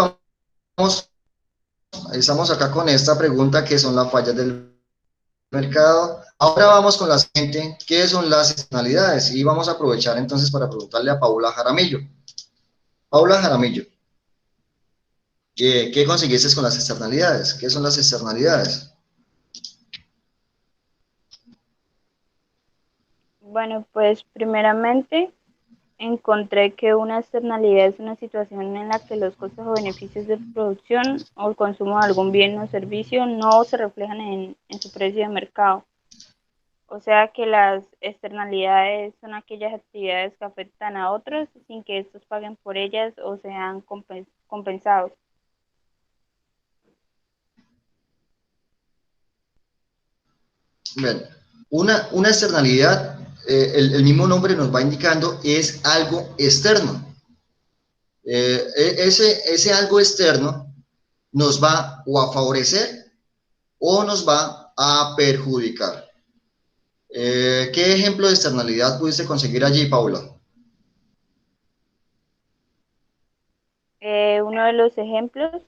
estamos acá con esta pregunta que son las fallas del mercado. Ahora vamos con la siguiente, ¿qué son las externalidades? Y vamos a aprovechar entonces para preguntarle a Paula Jaramillo. Paula Jaramillo, ¿qué conseguiste con las externalidades? ¿Qué son las externalidades? Bueno, pues primeramente encontré que una externalidad es una situación en la que los costos o beneficios de producción o el consumo de algún bien o servicio no se reflejan en su precio de mercado. O sea que las externalidades son aquellas actividades que afectan a otros sin que estos paguen por ellas o sean compensados. Bien, una externalidad, el mismo nombre nos va indicando, es algo externo. Ese algo externo nos va o a favorecer o nos va a perjudicar. ¿Qué ejemplo de externalidad pudiste conseguir allí, Paula? Uno de los ejemplos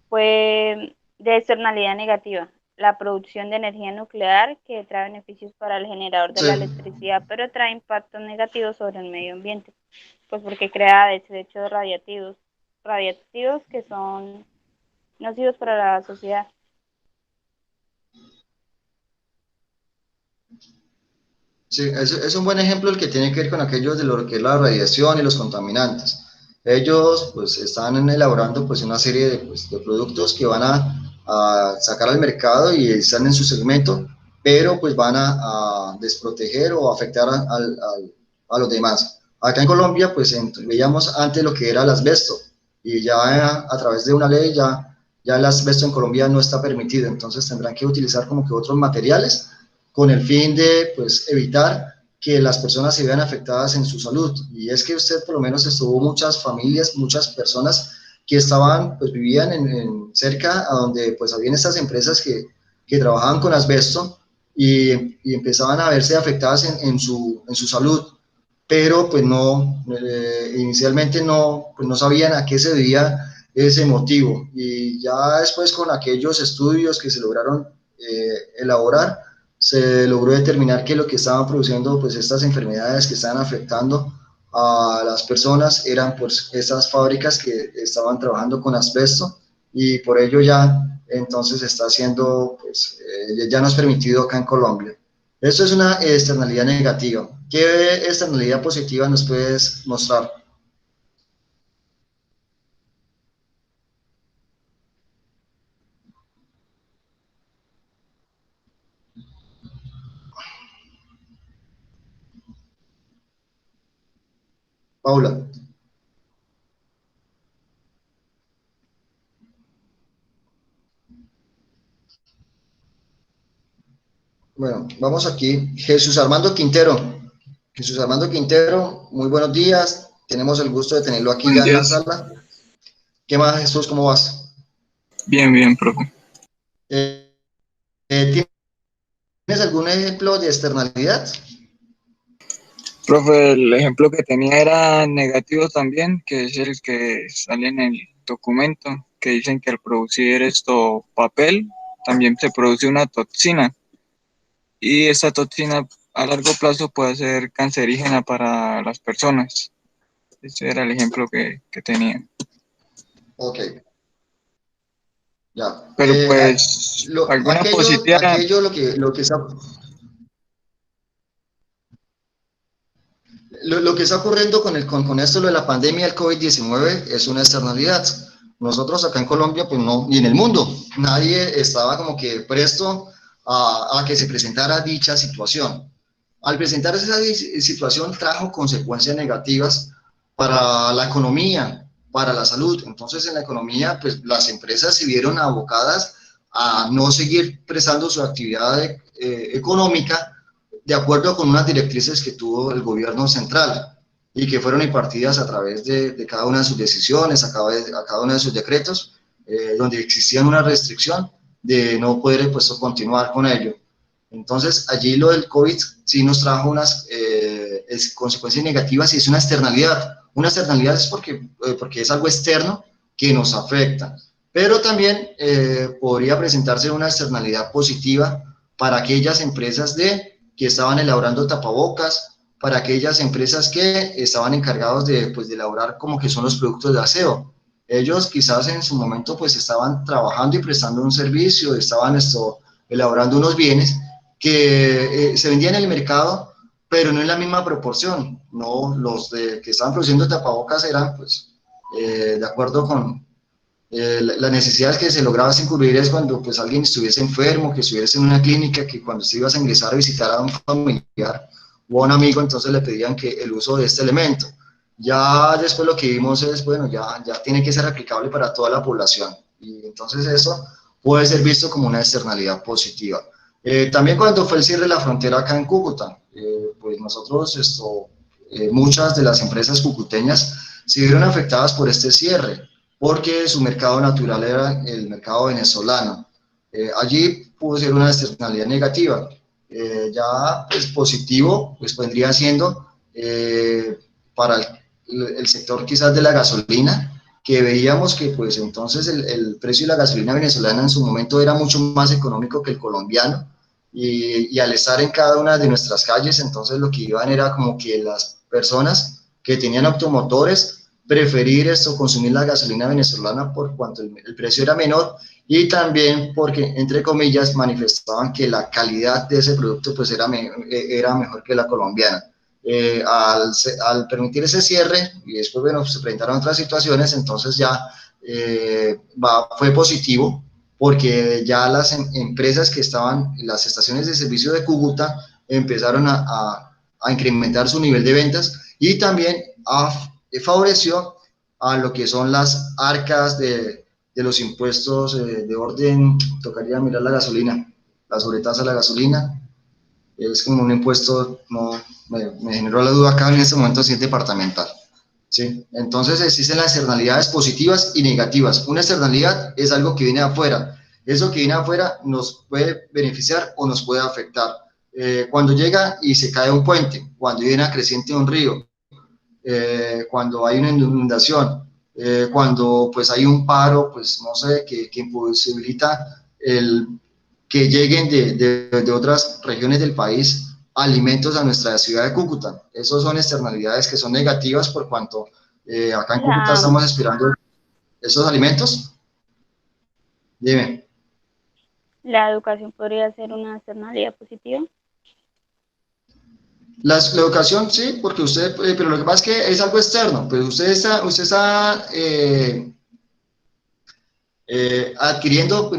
fue de externalidad negativa, la producción de energía nuclear que trae beneficios para el generador de Sí, la electricidad, pero trae impactos negativos sobre el medio ambiente, pues porque crea desechos radiactivos que son nocivos para la sociedad. sí, es un buen ejemplo el que tiene que ver con aquellos de lo que es la radiación y los contaminantes. Ellos pues están elaborando pues una serie de productos que van a sacar al mercado y están en su segmento, pero pues van a desproteger o afectar a los demás. Acá en Colombia pues veíamos antes lo que era el asbesto y ya a través de una ley ya el asbesto en Colombia no está permitido, entonces tendrán que utilizar como que otros materiales con el fin de pues, evitar que las personas se vean afectadas en su salud. Y es que usted por lo menos estuvo muchas familias, muchas personas que estaban, pues vivían cerca a donde pues habían estas empresas que trabajaban con asbesto y empezaban a verse afectadas en su salud, pero pues no, inicialmente no, pues no sabían a qué se debía ese motivo. Y ya después con aquellos estudios que se lograron elaborar, se logró determinar que lo que estaban produciendo, pues estas enfermedades que estaban afectando a las personas eran pues esas fábricas que estaban trabajando con asbesto y por ello ya entonces está haciendo, pues ya no es permitido acá en Colombia. Eso es una externalidad negativa. ¿Qué externalidad positiva nos puedes mostrar? Paula. Bueno, vamos aquí. Jesús Armando Quintero. Jesús Armando Quintero, muy buenos días. Tenemos el gusto de tenerlo aquí Buenos ya en la días. sala. ¿Qué más, Jesús? ¿Cómo vas? Bien, bien, profe. ¿Tienes algún ejemplo de externalidad? Profe, el ejemplo que tenía era negativo también, que es el que sale en el documento, que dicen que al producir esto papel, también se produce una toxina. Y esa toxina a largo plazo puede ser cancerígena para las personas. Ese era el ejemplo que tenía. Ok, ya. Pero pues, alguna positiva. Aquello lo que está ocurriendo con esto de la pandemia del COVID-19 es una externalidad. Nosotros acá en Colombia, pues no, y en el mundo, nadie estaba como que presto a que se presentara dicha situación. Al presentarse esa situación trajo consecuencias negativas para la economía para la salud. Entonces, en la economía, pues las empresas se vieron abocadas a no seguir prestando su actividad económica de acuerdo con unas directrices que tuvo el gobierno central y que fueron impartidas a través de cada una de sus decisiones, a cada uno de sus decretos, donde existía una restricción de no poder pues, continuar con ello. Entonces, allí lo del COVID sí nos trajo unas consecuencias negativas y es una externalidad. Una externalidad es porque es algo externo que nos afecta, pero también podría presentarse una externalidad positiva para aquellas empresas que estaban elaborando tapabocas, para aquellas empresas que estaban encargados de elaborar como que son los productos de aseo. Ellos quizás en su momento pues estaban trabajando y prestando un servicio, estaban elaborando unos bienes que se vendían en el mercado, pero no en la misma proporción, ¿no? Los que estaban produciendo tapabocas eran pues de acuerdo con las necesidades que se lograba sin cubrir es cuando pues alguien estuviese enfermo, que estuviese en una clínica, que cuando se ibas a ingresar a visitar a un familiar o a un amigo, entonces le pedían que el uso de este elemento. Ya después lo que vimos es, bueno, ya tiene que ser aplicable para toda la población y entonces eso puede ser visto como una externalidad positiva. También cuando fue el cierre de la frontera acá en Cúcuta, pues nosotros, muchas de las empresas cucuteñas se vieron afectadas por este cierre, porque su mercado natural era el mercado venezolano. Allí pudo ser una externalidad negativa. Ya pues, positivo, pues vendría siendo para el sector quizás de la gasolina, que veíamos que pues entonces el precio de la gasolina venezolana en su momento era mucho más económico que el colombiano, y al estar en cada una de nuestras calles, entonces lo que iban era como que las personas que tenían automotores preferir consumir la gasolina venezolana por cuanto el precio era menor y también porque, entre comillas, manifestaban que la calidad de ese producto pues era mejor que la colombiana. Al permitir ese cierre y después, bueno, se presentaron otras situaciones, entonces ya fue positivo porque ya las empresas que estaban en las estaciones de servicio de Cúcuta empezaron a incrementar su nivel de ventas y también favoreció a lo que son las arcas de los impuestos de orden, tocaría mirar la gasolina, la sobretasa de la gasolina, es como un impuesto, no, me generó la duda acá en este momento si es departamental. ¿Sí? Entonces existen las externalidades positivas y negativas. Una externalidad es algo que viene de afuera. Eso que viene de afuera nos puede beneficiar o nos puede afectar. Cuando llega y se cae un puente, cuando viene a creciente un río, cuando hay una inundación, cuando pues hay un paro, pues no sé, que imposibilita que lleguen de otras regiones del país alimentos a nuestra ciudad de Cúcuta. Esas son externalidades que son negativas por cuanto acá en Cúcuta estamos esperando esos alimentos. Dime. ¿La educación podría ser una externalidad positiva? La educación, sí, porque usted, pero lo que pasa es que es algo externo, pues usted está adquiriendo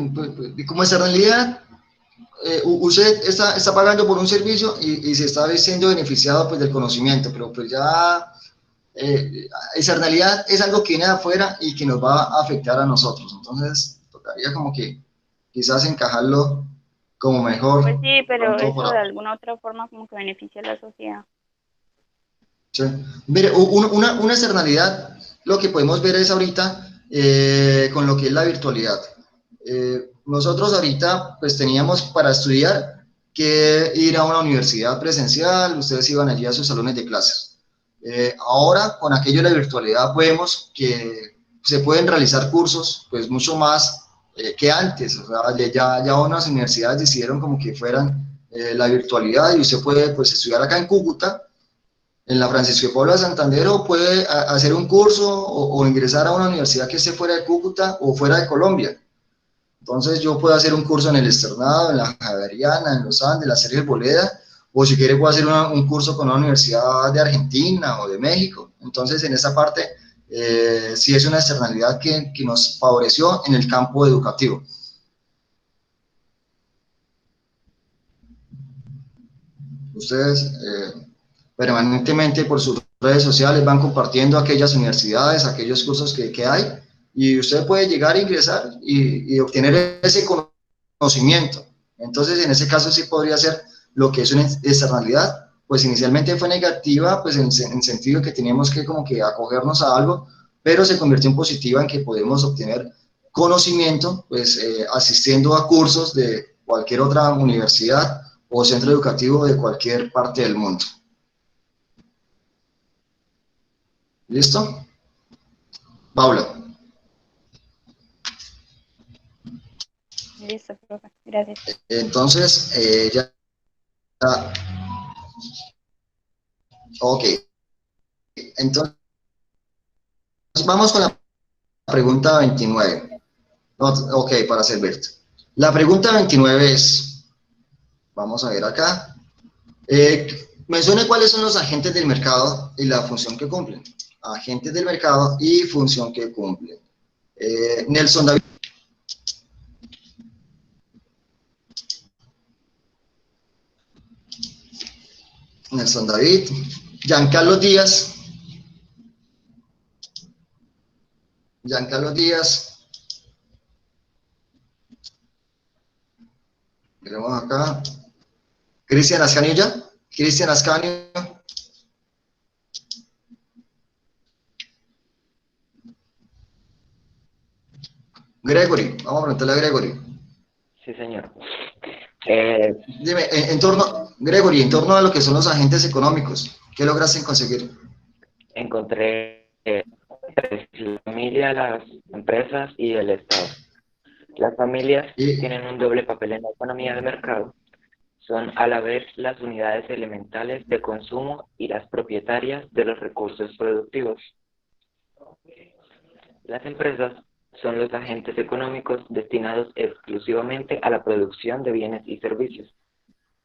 como externalidad, usted está pagando por un servicio y se está siendo beneficiado pues del conocimiento, pero pues ya externalidad es algo que viene de afuera y que nos va a afectar a nosotros, entonces tocaría como que quizás encajarlo como mejor. Pues sí, pero pronto eso de alguna otra forma como que beneficia a la sociedad. Sí. Mire, una externalidad, lo que podemos ver es ahorita con lo que es la virtualidad. Nosotros ahorita pues teníamos para estudiar que ir a una universidad presencial, ustedes iban allí a sus salones de clases. Ahora con aquello de la virtualidad vemos que se pueden realizar cursos pues mucho más que antes. O sea, ya unas universidades decidieron como que fueran la virtualidad y usted puede pues estudiar acá en Cúcuta, en la Francisco de Paula de Santander, o puede hacer un curso o ingresar a una universidad que esté fuera de Cúcuta o fuera de Colombia. Entonces yo puedo hacer un curso en el Externado, en la Javeriana, en los Andes, en la Sergio Boleda, o si quiere puedo hacer un curso con una universidad de Argentina o de México. Entonces en esa parte sí es una externalidad que nos favoreció en el campo educativo. Ustedes permanentemente por sus redes sociales, van compartiendo aquellas universidades, aquellos cursos que hay, y usted puede llegar a ingresar y obtener ese conocimiento. Entonces, en ese caso sí podría ser lo que es una externalidad, pues inicialmente fue negativa, pues en sentido que teníamos que como que acogernos a algo, pero se convirtió en positiva en que podemos obtener conocimiento, pues asistiendo a cursos de cualquier otra universidad o centro educativo de cualquier parte del mundo. ¿Listo? Paula. Listo, profe. Gracias. Entonces, ya. Ok. Entonces, vamos con la pregunta 29. Ok, para servirte. La pregunta 29 es, vamos a ver acá, mencione cuáles son los agentes del mercado y la función que cumplen. Agentes del mercado y función que cumplen. Nelson David. Nelson David. Giancarlo Díaz. Giancarlo Díaz. Miremos acá. Cristian Ascanio ya. Cristian Ascanio. Gregory. Vamos a preguntarle a Gregory. Sí, señor. Dime, Gregory, en torno a lo que son los agentes económicos, ¿qué lograste conseguir? Encontré la familia, las empresas y el Estado. Las familias tienen un doble papel en la economía de mercado. Son a la vez las unidades elementales de consumo y las propietarias de los recursos productivos. Las empresas son los agentes económicos destinados exclusivamente a la producción de bienes y servicios.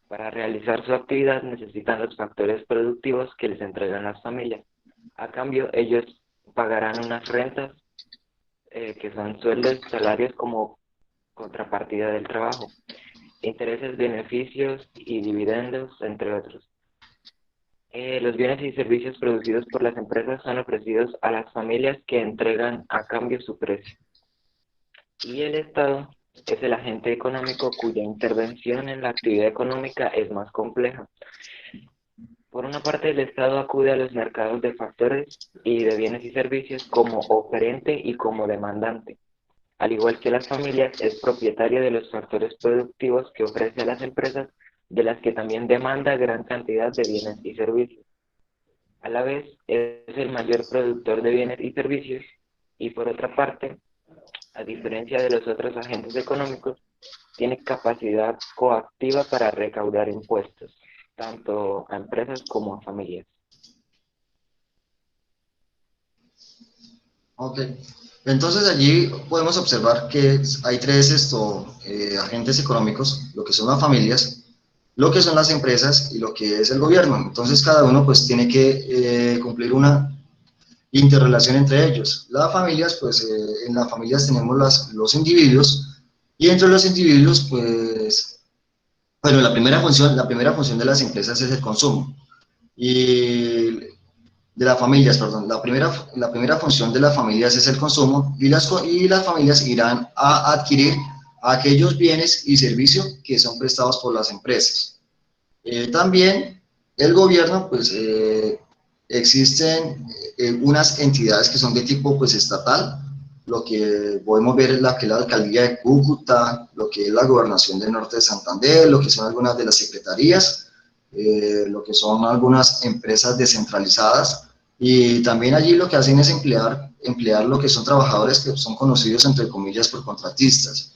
Para realizar su actividad necesitan los factores productivos que les entregan las familias. A cambio, ellos pagarán unas rentas que son sueldos, salarios como contrapartida del trabajo, intereses, beneficios y dividendos, entre otros. Los bienes y servicios producidos por las empresas son ofrecidos a las familias que entregan a cambio su precio. Y el Estado es el agente económico cuya intervención en la actividad económica es más compleja. Por una parte, el Estado acude a los mercados de factores y de bienes y servicios como oferente y como demandante. Al igual que las familias, es propietario de los factores productivos que ofrece a las empresas, de las que también demanda gran cantidad de bienes y servicios. A la vez, es el mayor productor de bienes y servicios y, por otra parte, a diferencia de los otros agentes económicos, tiene capacidad coactiva para recaudar impuestos, tanto a empresas como a familias. Ok, entonces allí podemos observar que hay tres agentes económicos, lo que son las familias, lo que son las empresas y lo que es el gobierno. Entonces cada uno pues tiene que cumplir una interrelación entre ellos. Las familias, pues en las familias tenemos los individuos, y entre los individuos, pues, bueno, la primera función de las empresas es el consumo, y de las familias, perdón, la primera función de las familias es el consumo, y las familias irán a adquirir aquellos bienes y servicios que son prestados por las empresas. También el gobierno, pues, existen unas entidades que son de tipo pues estatal, lo que podemos ver es la alcaldía de Cúcuta, lo que es la gobernación del norte de Santander, lo que son algunas de las secretarías, lo que son algunas empresas descentralizadas, y también allí lo que hacen es emplear lo que son trabajadores que son conocidos entre comillas por contratistas.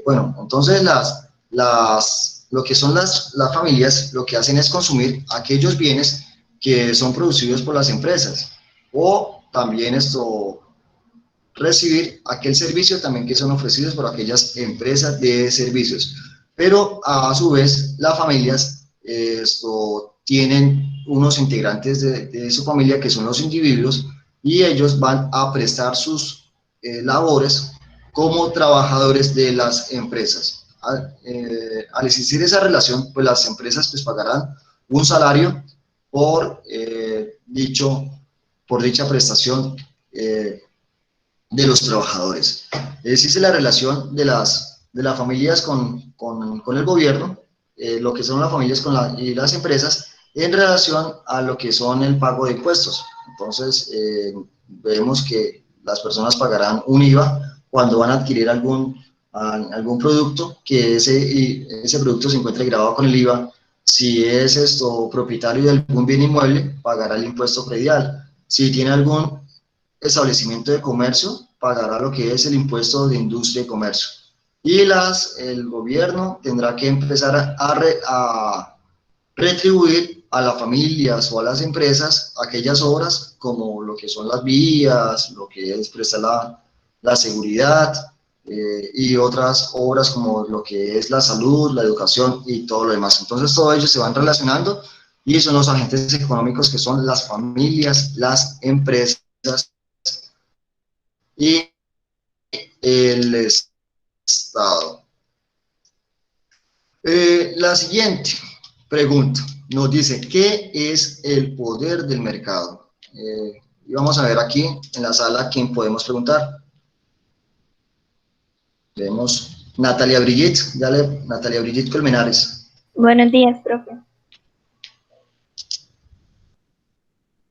Bueno, entonces lo que son las familias lo que hacen es consumir aquellos bienes que son producidos por las empresas, o también recibir aquel servicio también que son ofrecidos por aquellas empresas de servicios. Pero a su vez las familias tienen unos integrantes de su familia que son los individuos, y ellos van a prestar sus labores como trabajadores de las empresas. Al existir esa relación, pues las empresas pues pagarán un salario por, por dicha prestación de los trabajadores. Existe la relación de las familias con el gobierno, lo que son las familias y las empresas, en relación a lo que son el pago de impuestos. Entonces, vemos que las personas pagarán un IVA cuando van a adquirir algún producto, que ese producto se encuentre grabado con el IVA. Si es propietario de algún bien inmueble, pagará el impuesto predial. Si tiene algún establecimiento de comercio, pagará lo que es el impuesto de industria y comercio. Y el gobierno tendrá que empezar a retribuir a las familias o a las empresas aquellas obras como lo que son las vías, lo que es prestar la seguridad, y otras obras como lo que es la salud, la educación y todo lo demás. Entonces, todos ellos se van relacionando y son los agentes económicos, que son las familias, las empresas y el Estado. La siguiente pregunta nos dice, ¿qué es el poder del mercado? Y vamos a ver aquí en la sala quién podemos preguntar. Tenemos Natalia Brigitte, Natalia Brigitte Colmenares. Buenos días, profe.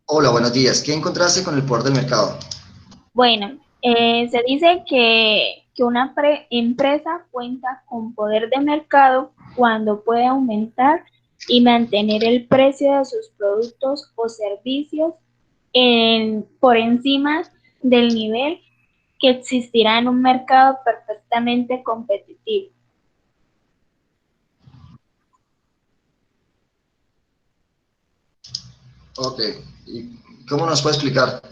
Hola, buenos días. ¿Qué encontraste con el poder del mercado? Bueno, se dice que una empresa cuenta con poder de mercado cuando puede aumentar y mantener el precio de sus productos o servicios por encima del nivel que existirá en un mercado perfectamente competitivo. Ok, ¿y cómo nos puede explicar?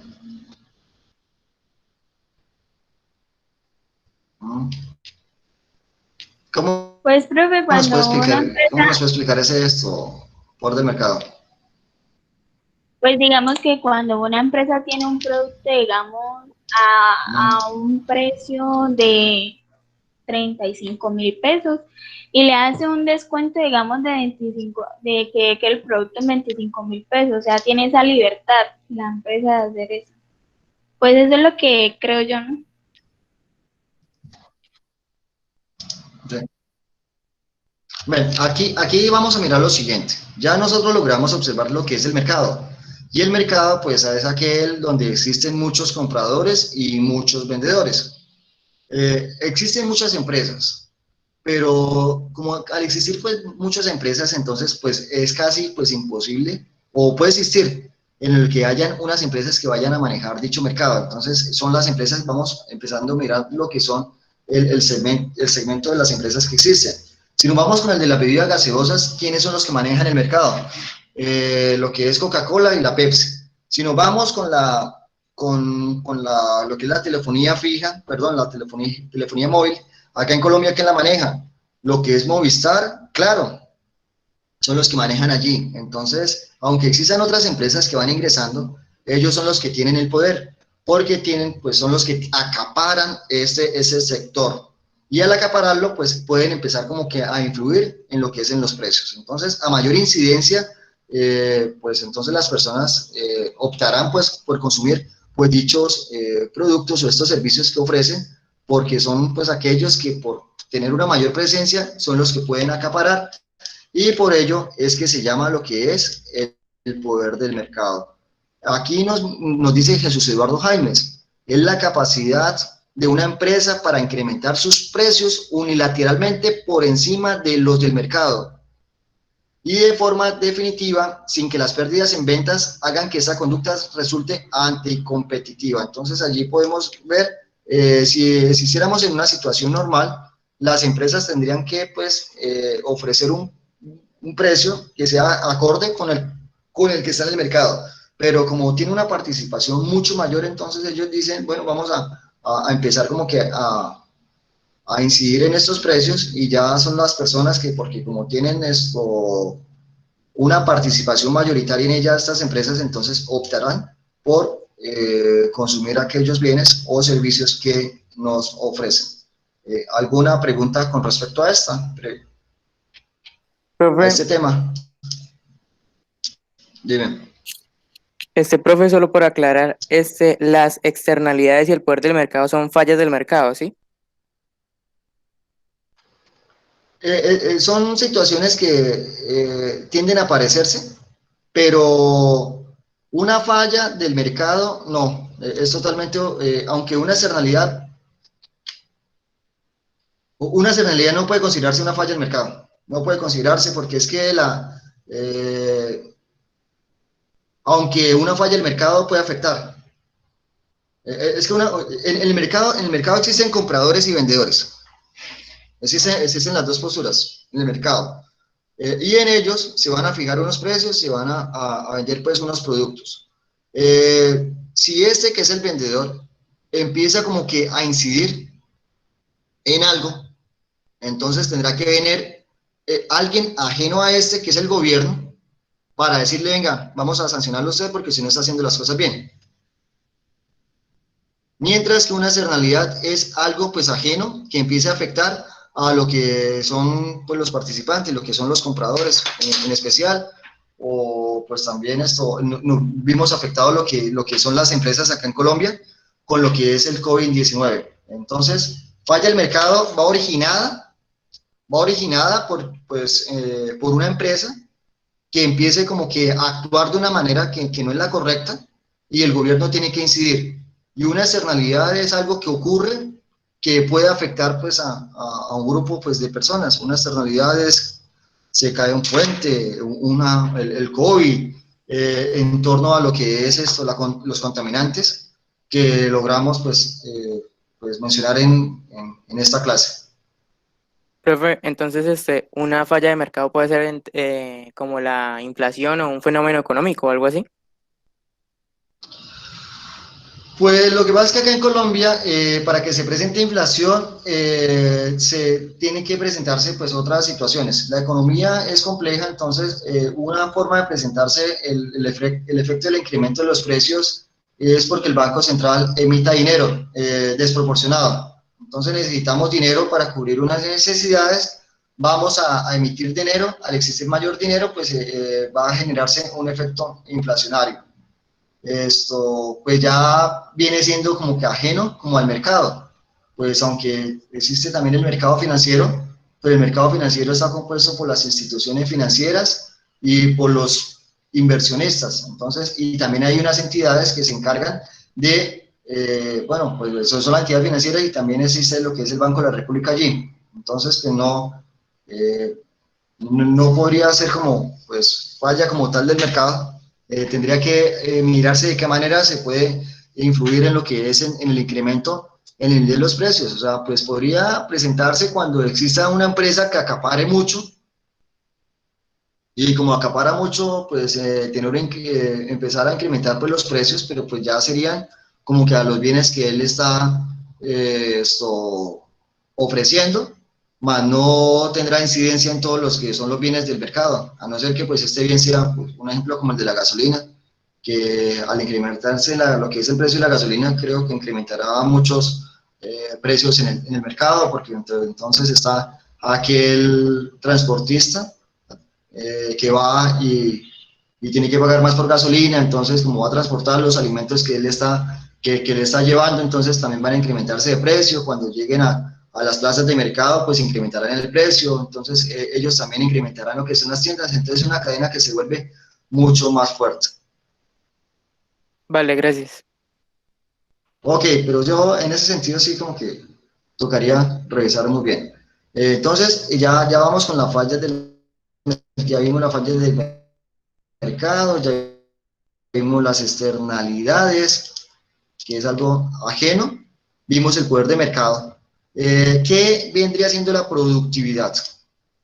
¿Cómo Pues, profe, nos puede cuando explicar, una empresa, cómo nos puede explicar poder del mercado? pues digamos que cuando una empresa tiene un producto, digamos, a un precio de 35.000 pesos y le hace un descuento, digamos, de 25, de que el producto es 25.000 pesos, o sea, tiene esa libertad la empresa de hacer eso. Pues eso es lo que creo yo, ¿no? Sí. Bueno, aquí vamos a mirar lo siguiente. Ya nosotros logramos observar lo que es el mercado. Y el mercado, pues, es aquel donde existen muchos compradores y muchos vendedores. Existen muchas empresas, pero como al existir pues muchas empresas, entonces pues es casi pues imposible, o puede existir en el que hayan unas empresas que vayan a manejar dicho mercado. Entonces son las empresas, vamos empezando a mirar lo que son el segmento de las empresas que existen. Si nos vamos con el de las bebidas gaseosas, ¿quiénes son los que manejan el mercado? Lo que es Coca-Cola y la Pepsi. Si nos vamos con lo que es la telefonía fija, perdón, la telefonía móvil, acá en Colombia, ¿quién la maneja? Lo que es Movistar, claro, son los que manejan allí. Entonces, aunque existan otras empresas que van ingresando, ellos son los que tienen el poder, porque pues son los que acaparan ese sector. Y al acapararlo, pues pueden empezar como que a influir en lo que es en los precios. Entonces, a mayor incidencia, pues entonces las personas optarán pues por consumir pues dichos productos o estos servicios que ofrecen, porque son pues aquellos que por tener una mayor presencia son los que pueden acaparar, y por ello es que se llama lo que es el poder del mercado. Aquí nos dice Jesús Eduardo Jaimes, es la capacidad de una empresa para incrementar sus precios unilateralmente por encima de los del mercado y de forma definitiva, sin que las pérdidas en ventas hagan que esa conducta resulte anticompetitiva. Entonces allí podemos ver, si hiciéramos en una situación normal, las empresas tendrían que pues ofrecer un precio que sea acorde con el que está en el mercado, pero como tiene una participación mucho mayor, entonces ellos dicen, bueno, vamos a empezar como que a incidir en estos precios, y ya son las personas que, porque como tienen una participación mayoritaria en ellas, estas empresas entonces optarán por consumir aquellos bienes o servicios que nos ofrecen. ¿Alguna pregunta con respecto a a este tema? Dime. Profe, solo por aclarar, las externalidades y el poder del mercado son fallas del mercado, ¿sí? Son situaciones que tienden a parecerse, pero una falla del mercado no, es totalmente, aunque una externalidad no puede considerarse una falla del mercado, no puede considerarse porque es que aunque una falla del mercado puede afectar, es que en el mercado existen compradores y vendedores. Existen las dos posturas en el mercado. Y en ellos se van a fijar unos precios, se van a vender pues unos productos. Si este que es el vendedor empieza como que a incidir en algo, entonces tendrá que venir alguien ajeno a este que es el gobierno para decirle, venga, vamos a sancionarlo a usted porque si no está haciendo las cosas bien. Mientras que una externalidad es algo pues ajeno que empiece a afectar a lo que son pues los participantes, lo que son los compradores en especial, o pues también vimos afectado lo que son las empresas acá en Colombia con lo que es el COVID-19. Entonces, falla el mercado va originada por una empresa que empiece como que a actuar de una manera que no es la correcta y el gobierno tiene que incidir. Y una externalidad es algo que ocurre que puede afectar pues a un grupo pues de personas. Una externalidad es, se cae un puente, el COVID, en torno a lo que es los contaminantes que logramos pues mencionar en esta clase. Profe, entonces, una falla de mercado puede ser como la inflación o un fenómeno económico o algo así. Pues lo que pasa es que acá en Colombia, para que se presente inflación, se tienen que presentarse pues otras situaciones. La economía es compleja, entonces una forma de presentarse el efecto del incremento de los precios es porque el Banco Central emita dinero desproporcionado. Entonces necesitamos dinero para cubrir unas necesidades, vamos a emitir dinero, al existir mayor dinero, pues va a generarse un efecto inflacionario. Esto pues ya viene siendo como que ajeno como al mercado, pues aunque existe también el mercado financiero, pero el mercado financiero está compuesto por las instituciones financieras y por los inversionistas, entonces, y también hay unas entidades que se encargan de, bueno, pues son las entidades financieras y también existe lo que es el Banco de la República allí, entonces pues no podría ser como, pues, falla como tal del mercado. Tendría que mirarse de qué manera se puede influir en lo que es en el incremento en el de los precios. O sea, pues podría presentarse cuando exista una empresa que acapare mucho y como acapara mucho, pues empezar a incrementar pues, los precios, pero pues ya serían como que a los bienes que él está ofreciendo, más no tendrá incidencia en todos los que son los bienes del mercado, a no ser que pues este bien sea pues, un ejemplo como el de la gasolina, que al incrementarse lo que es el precio de la gasolina, creo que incrementará muchos precios en el mercado, porque entonces está aquel transportista que va y tiene que pagar más por gasolina, entonces como va a transportar los alimentos que le está llevando, entonces también van a incrementarse de precio, cuando lleguen a las plazas de mercado, pues incrementarán el precio, entonces ellos también incrementarán lo que son las tiendas, entonces es una cadena que se vuelve mucho más fuerte. Vale, gracias. Ok, pero yo en ese sentido sí como que tocaría revisar muy bien. Entonces ya vamos con la falla ya vimos la falla del mercado, ya vimos las externalidades, que es algo ajeno, vimos el poder de mercado. ¿Qué vendría siendo la productividad?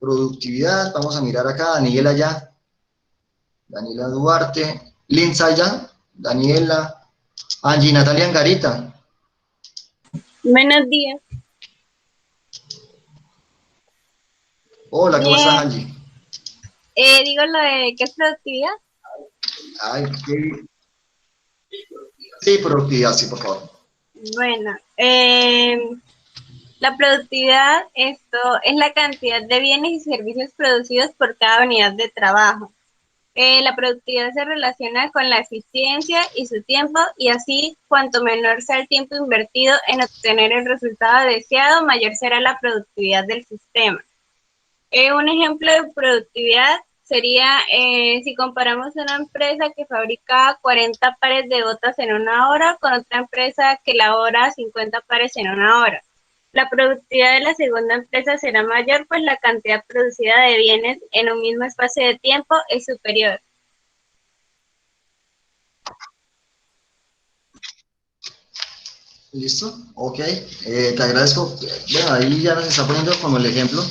Productividad, vamos a mirar acá, Daniela Duarte, Linza ya, Daniela, Angie Natalia Angarita. Buenos días. Hola, ¿cómo estás, Angie? Digo lo de qué es productividad. Ay, sí, productividad, sí, por favor. Bueno, la productividad es la cantidad de bienes y servicios producidos por cada unidad de trabajo. La productividad se relaciona con la eficiencia y su tiempo, y así, cuanto menor sea el tiempo invertido en obtener el resultado deseado, mayor será la productividad del sistema. Un ejemplo de productividad sería si comparamos una empresa que fabrica 40 pares de botas en una hora con otra empresa que elabora 50 pares en una hora. La productividad de la segunda empresa será mayor, pues la cantidad producida de bienes en un mismo espacio de tiempo es superior. ¿Listo? Ok, te agradezco. Bueno, ahí ya nos está poniendo como el ejemplo.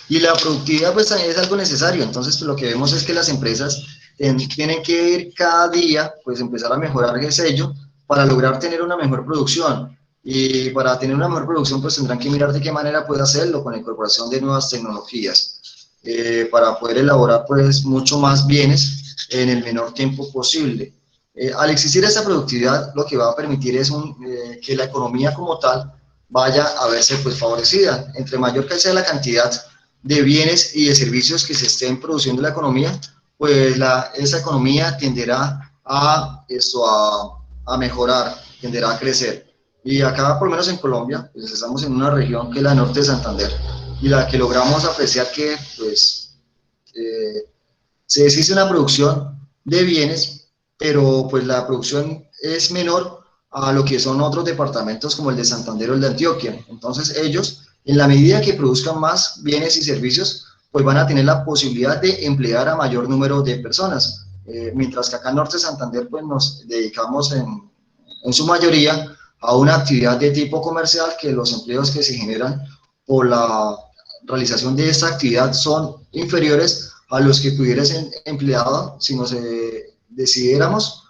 Y la productividad pues también es algo necesario. Entonces pues, lo que vemos es que las empresas tienen que ir cada día, pues empezar a mejorar ese sello para lograr tener una mejor producción. Y para tener una mejor producción pues tendrán que mirar de qué manera puede hacerlo con la incorporación de nuevas tecnologías para poder elaborar pues mucho más bienes en el menor tiempo posible. Al existir esa productividad, lo que va a permitir es que la economía como tal vaya a verse pues favorecida. Entre mayor que sea la cantidad de bienes y de servicios que se estén produciendo en la economía, pues esa economía tenderá a mejorar, tenderá a crecer. Y acá, por lo menos en Colombia, pues estamos en una región que es la norte de Santander, y la que logramos apreciar que pues se existe una producción de bienes, pero pues la producción es menor a lo que son otros departamentos como el de Santander o el de Antioquia. Entonces ellos, en la medida que produzcan más bienes y servicios, pues van a tener la posibilidad de emplear a mayor número de personas. Mientras que acá en Norte de Santander pues nos dedicamos en su mayoría a una actividad de tipo comercial, que los empleos que se generan por la realización de esta actividad son inferiores a los que pudiera ser empleado si nos decidiéramos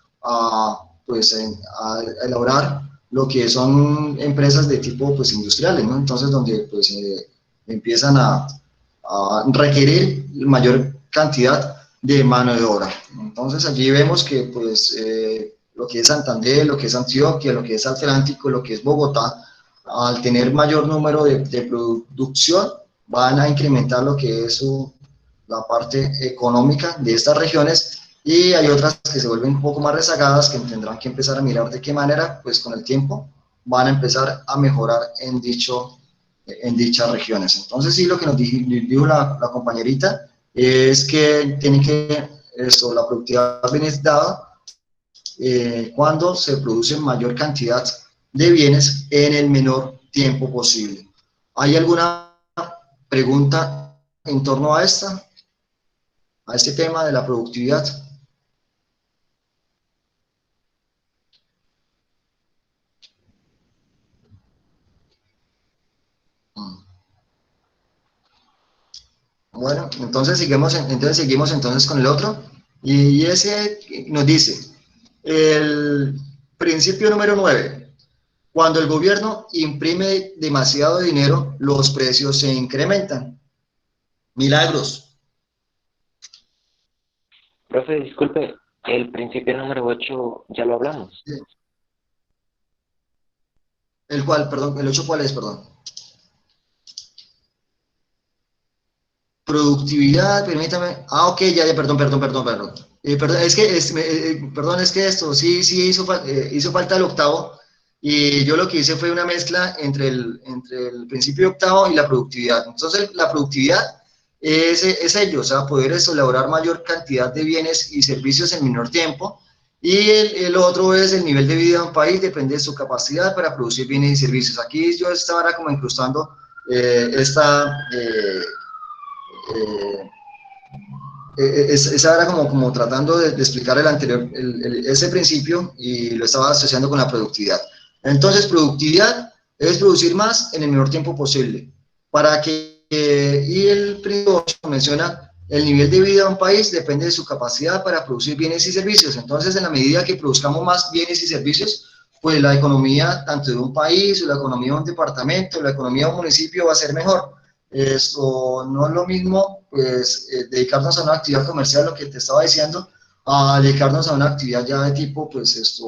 pues, a elaborar lo que son empresas de tipo pues, industriales, ¿no? Entonces donde pues, empiezan a requerir mayor cantidad de mano de obra. Entonces allí vemos que pues, lo que es Santander, lo que es Antioquia, lo que es Atlántico, lo que es Bogotá, al tener mayor número de producción, van a incrementar lo que es la parte económica de estas regiones, y hay otras que se vuelven un poco más rezagadas, que tendrán que empezar a mirar de qué manera, pues con el tiempo, van a empezar a mejorar en dichas regiones. Entonces sí, lo que nos dijo la compañerita es que tiene que, la productividad viene dada cuando se produce mayor cantidad de bienes en el menor tiempo posible. ¿Hay alguna pregunta en torno a este tema de la productividad? Bueno, entonces seguimos entonces con el otro, y ese nos dice, el principio número 9, cuando el gobierno imprime demasiado dinero, los precios se incrementan. Milagros. Profe, disculpe, el principio número 8 ya lo hablamos. Sí. ¿El cuál? Perdón, ¿el 8 cuál es? Perdón. Productividad, permítame. Ah, ok, ya, perdón. Perdón, es que esto sí hizo falta el octavo, y yo lo que hice fue una mezcla entre el principio octavo y la productividad. Entonces, la productividad es ello, o sea, poder elaborar mayor cantidad de bienes y servicios en menor tiempo, y el otro es el nivel de vida de un país, depende de su capacidad para producir bienes y servicios. Aquí yo estaba como incrustando esa era como tratando de explicar el anterior, ese principio, y lo estaba asociando con la productividad. Entonces, productividad es producir más en el menor tiempo posible. Y el principio menciona, el nivel de vida de un país depende de su capacidad para producir bienes y servicios. Entonces, en la medida que produzcamos más bienes y servicios, pues la economía tanto de un país, o la economía de un departamento, la economía de un municipio va a ser mejor. Esto no es lo mismo, pues, dedicarnos a una actividad comercial, lo que te estaba diciendo, a dedicarnos a una actividad ya de tipo, pues,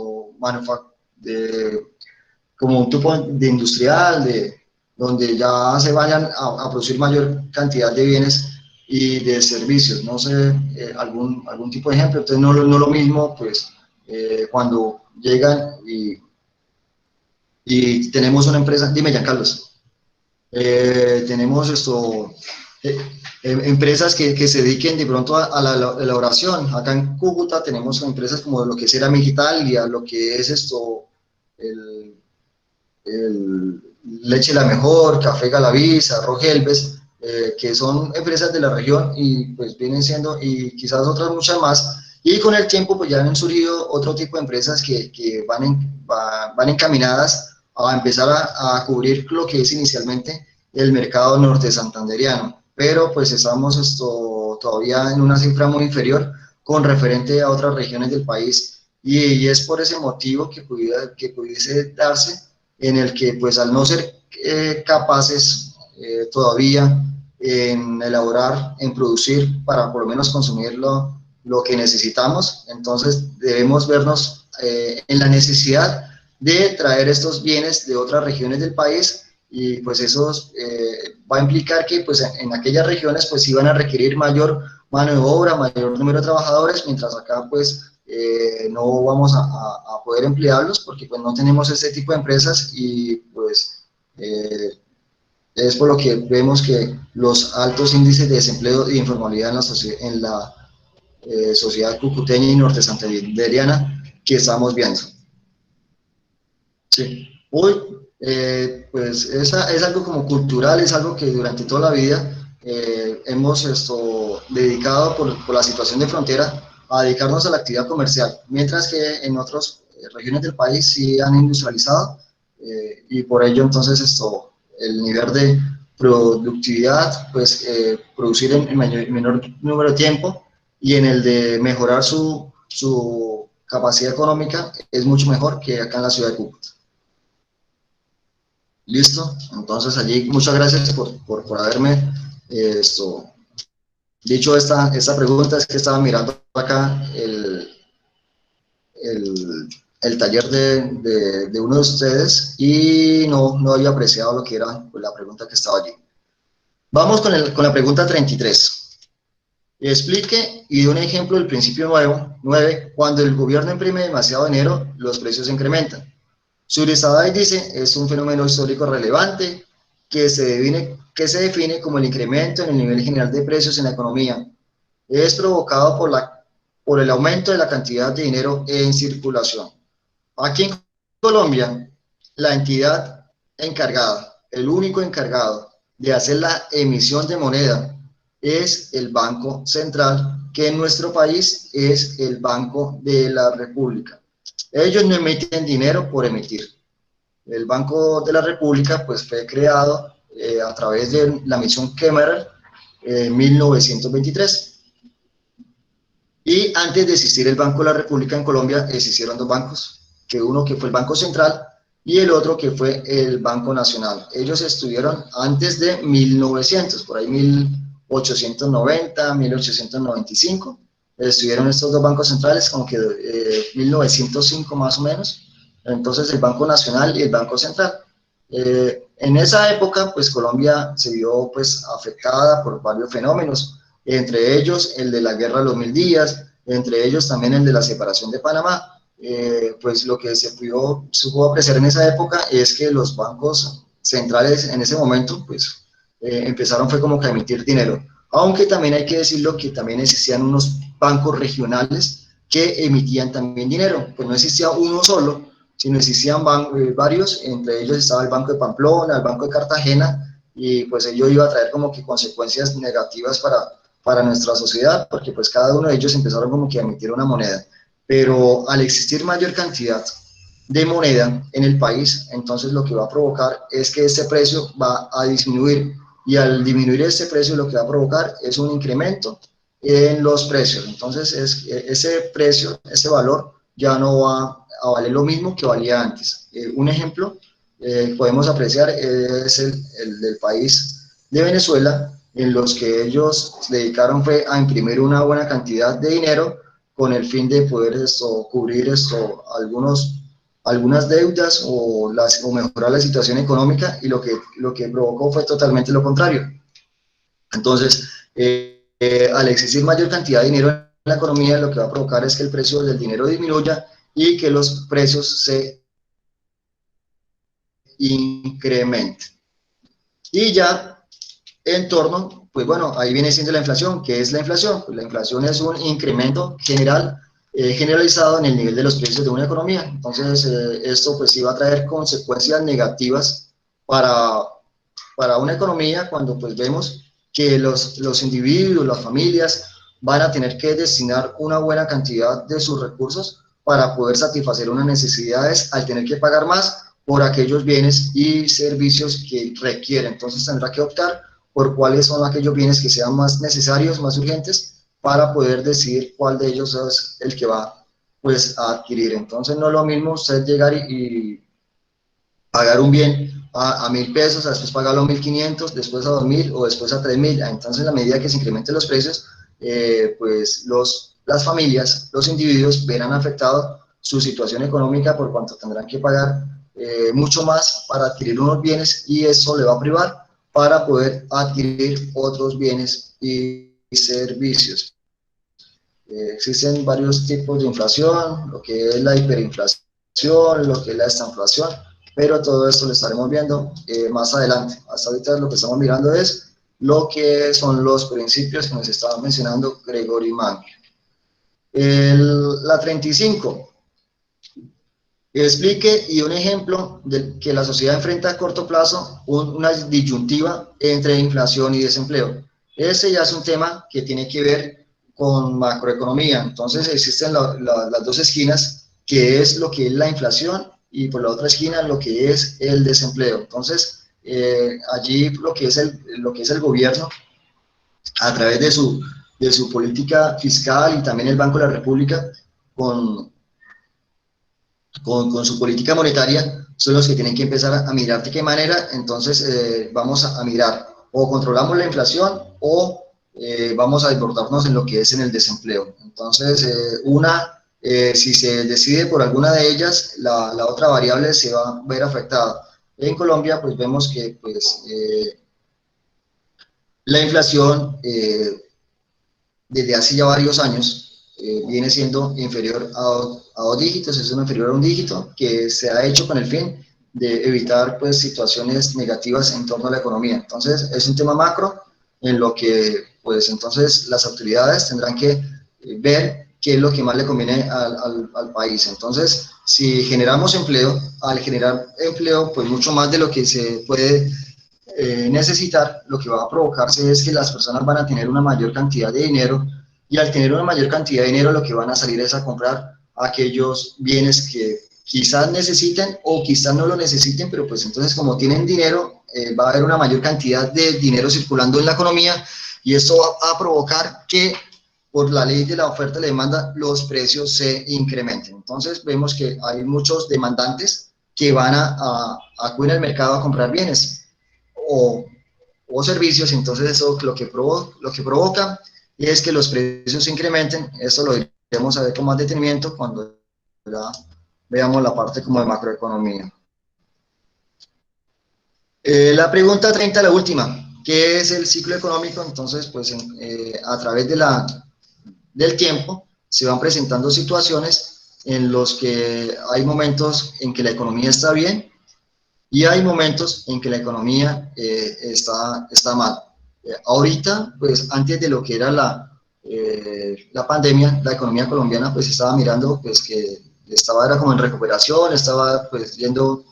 como un tipo de industrial, donde ya se vayan a producir mayor cantidad de bienes y de servicios. No sé, algún tipo de ejemplo. Entonces no lo mismo, pues, cuando llegan y tenemos una empresa, dime Giancarlos, tenemos empresas que se dediquen de pronto a la elaboración. Acá en Cúcuta tenemos empresas como lo que es Cerámica Italia, lo que es Leche La Mejor, Café Galavisa, Rogelves, que son empresas de la región y pues vienen siendo, y quizás otras muchas más, y con el tiempo pues ya han surgido otro tipo de empresas que van encaminadas a empezar a cubrir lo que es inicialmente el mercado norte santanderiano, pero pues estamos todavía en una cifra muy inferior con referente a otras regiones del país, y es por ese motivo que pudiese darse en el que pues al no ser capaces todavía en elaborar, en producir para por lo menos consumir lo que necesitamos, entonces debemos vernos en la necesidad de traer estos bienes de otras regiones del país, y pues eso va a implicar que pues en aquellas regiones pues sí van a requerir mayor mano de obra, mayor número de trabajadores, mientras acá pues no vamos a poder emplearlos porque pues no tenemos ese tipo de empresas, y pues es por lo que vemos que los altos índices de desempleo y informalidad en la sociedad cucuteña y norte santanderiana que estamos viendo. Sí. Hoy, pues es algo como cultural, es algo que durante toda la vida hemos dedicado por la situación de frontera a dedicarnos a la actividad comercial, mientras que en otras regiones del país sí han industrializado, y por ello entonces el nivel de productividad, pues producir en menor número de tiempo, y en el de mejorar su capacidad económica es mucho mejor que acá en la ciudad de Cúcuta. Listo, entonces allí muchas gracias por haberme dicho esta pregunta. Es que estaba mirando acá el taller de uno de ustedes y no había apreciado lo que era pues, la pregunta que estaba allí. Vamos con la pregunta 33. Explique y dé un ejemplo del principio 9, cuando el gobierno imprime demasiado dinero, los precios se incrementan. Surizadai dice, es un fenómeno histórico relevante que se define como el incremento en el nivel general de precios en la economía. Es provocado por el aumento de la cantidad de dinero en circulación. Aquí en Colombia, la entidad encargada, el único encargado de hacer la emisión de moneda es el Banco Central, que en nuestro país es el Banco de la República. Ellos no emiten dinero por emitir. El Banco de la República pues, fue creado a través de la misión Kemmerer en 1923. Y antes de existir el Banco de la República en Colombia, existieron dos bancos, uno que fue el Banco Central y el otro que fue el Banco Nacional. Ellos estuvieron antes de 1900, por ahí 1890, 1895. Estuvieron estos dos bancos centrales, como que 1905 más o menos, entonces el Banco Nacional y el Banco Central. En esa época, pues Colombia se vio pues afectada por varios fenómenos, entre ellos el de la Guerra de los 1000 días, entre ellos también el de la separación de Panamá. Pues lo que se pudo apreciar en esa época es que los bancos centrales en ese momento, pues empezaron fue como que a emitir dinero. Aunque también hay que decirlo que también existían unos bancos regionales que emitían también dinero, pues no existía uno solo, sino existían varios, entre ellos estaba el Banco de Pamplona, el Banco de Cartagena, y pues ello iba a traer como que consecuencias negativas para nuestra sociedad, porque pues cada uno de ellos empezaron como que a emitir una moneda, pero al existir mayor cantidad de moneda en el país, entonces lo que va a provocar es que ese precio va a disminuir, y al disminuir ese precio lo que va a provocar es un incremento en los precios. Entonces ese precio, ese valor ya no va a valer lo mismo que valía antes. Un ejemplo podemos apreciar es el del país de Venezuela, en los que ellos se dedicaron fue a imprimir una buena cantidad de dinero con el fin de poder cubrir algunas deudas o mejorar la situación económica, y lo que provocó fue totalmente lo contrario. Entonces, al existir mayor cantidad de dinero en la economía, lo que va a provocar es que el precio del dinero disminuya y que los precios se incrementen. Y ya en torno, pues bueno, ahí viene siendo la inflación. ¿Qué es la inflación? Pues la inflación es un incremento generalizado en el nivel de los precios de una economía. Entonces, esto pues sí va a traer consecuencias negativas para una economía cuando pues vemos que los individuos, las familias, van a tener que destinar una buena cantidad de sus recursos para poder satisfacer unas necesidades al tener que pagar más por aquellos bienes y servicios que requieren. Entonces tendrá que optar por cuáles son aquellos bienes que sean más necesarios, más urgentes, para poder decidir cuál de ellos es el que va pues a adquirir. Entonces no es lo mismo usted llegar y pagar un bien a 1.000 pesos, después pagarlo a 1.500, después a 2.000 o después a 3.000. Entonces, a medida que se incrementen los precios, pues las familias, los individuos verán afectado su situación económica por cuanto tendrán que pagar mucho más para adquirir unos bienes y eso le va a privar para poder adquirir otros bienes y servicios. Existen varios tipos de inflación, lo que es la hiperinflación, lo que es la estanflación, pero todo esto lo estaremos viendo más adelante. Hasta ahorita lo que estamos mirando es lo que son los principios que nos estaba mencionando Gregory Mann. La 35. Explique y un ejemplo de que la sociedad enfrenta a corto plazo una disyuntiva entre inflación y desempleo. Ese ya es un tema que tiene que ver con macroeconomía. Entonces existen las dos esquinas, que es lo que es la inflación y por la otra esquina lo que es el desempleo. Entonces allí lo que es el gobierno, a través de su política fiscal y también el Banco de la República, con su política monetaria, son los que tienen que empezar a mirar de qué manera. Entonces vamos a mirar, o controlamos la inflación o vamos a desbordarnos en lo que es en el desempleo. Entonces si se decide por alguna de ellas, la otra variable se va a ver afectada. En Colombia pues vemos que pues la inflación desde hace ya varios años viene siendo inferior a 2 dígitos, es inferior a 1 dígito, que se ha hecho con el fin de evitar pues situaciones negativas en torno a la economía. Entonces es un tema macro en lo que pues entonces las autoridades tendrán que ver qué es lo que más le conviene al país. Entonces si generamos empleo, al generar empleo pues mucho más de lo que se puede necesitar, lo que va a provocarse es que las personas van a tener una mayor cantidad de dinero, y al tener una mayor cantidad de dinero lo que van a salir es a comprar aquellos bienes que quizás necesiten o quizás no lo necesiten, pero pues entonces como tienen dinero, va a haber una mayor cantidad de dinero circulando en la economía y esto va a provocar que por la ley de la oferta y la demanda los precios se incrementen. Entonces vemos que hay muchos demandantes que van a acudir al mercado a comprar bienes o servicios. Entonces eso lo que provoca es que los precios se incrementen. Eso lo iremos a ver con más detenimiento cuando ya veamos la parte como de macroeconomía. La pregunta 30, la última, ¿qué es el ciclo económico? Entonces pues a través del tiempo se van presentando situaciones en los que hay momentos en que la economía está bien y hay momentos en que la economía está mal. Ahorita, pues antes de lo que era la pandemia, la economía colombiana pues estaba mirando pues que era como en recuperación, estaba pues yendo,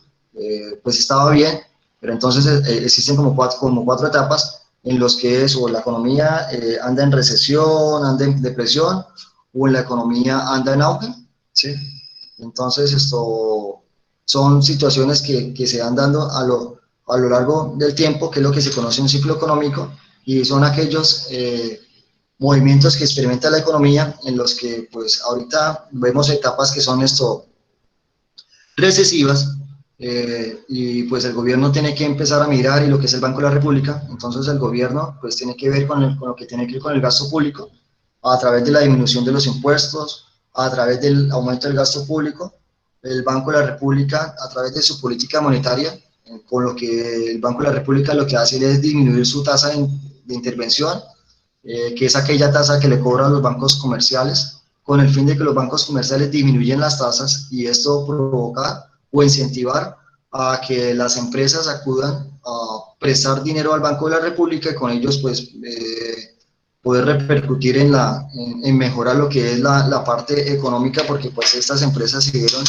pues estaba bien, pero entonces existen como cuatro etapas en los que o la economía anda en recesión, anda en depresión, o la economía anda en auge, ¿sí? Entonces esto son situaciones que se van dando a lo largo del tiempo, que es lo que se conoce un ciclo económico, y son aquellos movimientos que experimenta la economía en los que pues ahorita vemos etapas que son recesivas, y pues el gobierno tiene que empezar a mirar, y lo que es el Banco de la República, entonces el gobierno pues tiene que ver con lo que tiene que ver con el gasto público, a través de la disminución de los impuestos, a través del aumento del gasto público. El Banco de la República, a través de su política monetaria, con lo que el Banco de la República lo que hace es disminuir su tasa de intervención, que es aquella tasa que le cobran los bancos comerciales, con el fin de que los bancos comerciales disminuyen las tasas, y esto provoca o incentivar a que las empresas acudan a prestar dinero al Banco de la República, y con ellos pues poder repercutir en mejorar lo que es la parte económica, porque pues estas empresas se vieron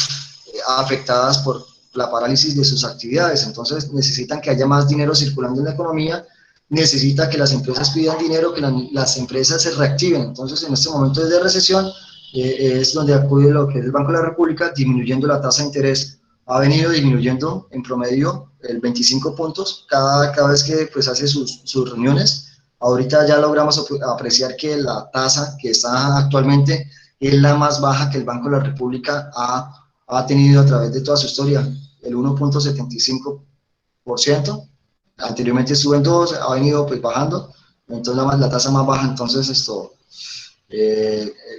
afectadas por la parálisis de sus actividades. Entonces necesitan que haya más dinero circulando en la economía, necesita que las empresas pidan dinero, que las empresas se reactiven. Entonces en este momento de recesión es donde acude lo que es el Banco de la República, disminuyendo la tasa de interés. Ha venido disminuyendo en promedio el 25 puntos cada vez que pues hace sus reuniones. Ahorita ya logramos apreciar que la tasa que está actualmente es la más baja que el Banco de la República ha tenido a través de toda su historia, el 1.75%. Anteriormente estuvo en 2, ha venido pues bajando, entonces la tasa más baja. Entonces esto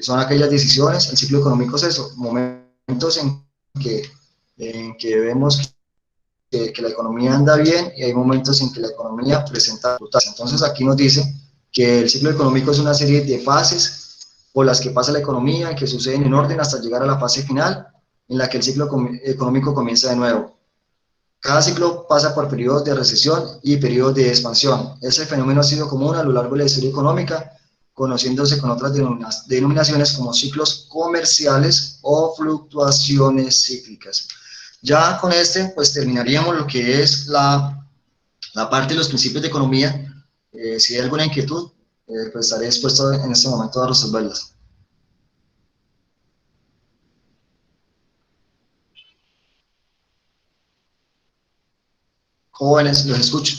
son aquellas decisiones. El ciclo económico es eso, momentos en que vemos que la economía anda bien, y hay momentos en que la economía presenta dificultades. Entonces aquí nos dice que el ciclo económico es una serie de fases por las que pasa la economía, que suceden en orden hasta llegar a la fase final, en la que el ciclo económico comienza de nuevo. Cada ciclo pasa por periodos de recesión y periodos de expansión. Ese fenómeno ha sido común a lo largo de la historia económica, conociéndose con otras denominaciones como ciclos comerciales o fluctuaciones cíclicas. Ya con este, pues terminaríamos lo que es la parte de los principios de economía. Si hay alguna inquietud, pues estaré dispuesto en este momento a resolverlas. Jóvenes, los escucho.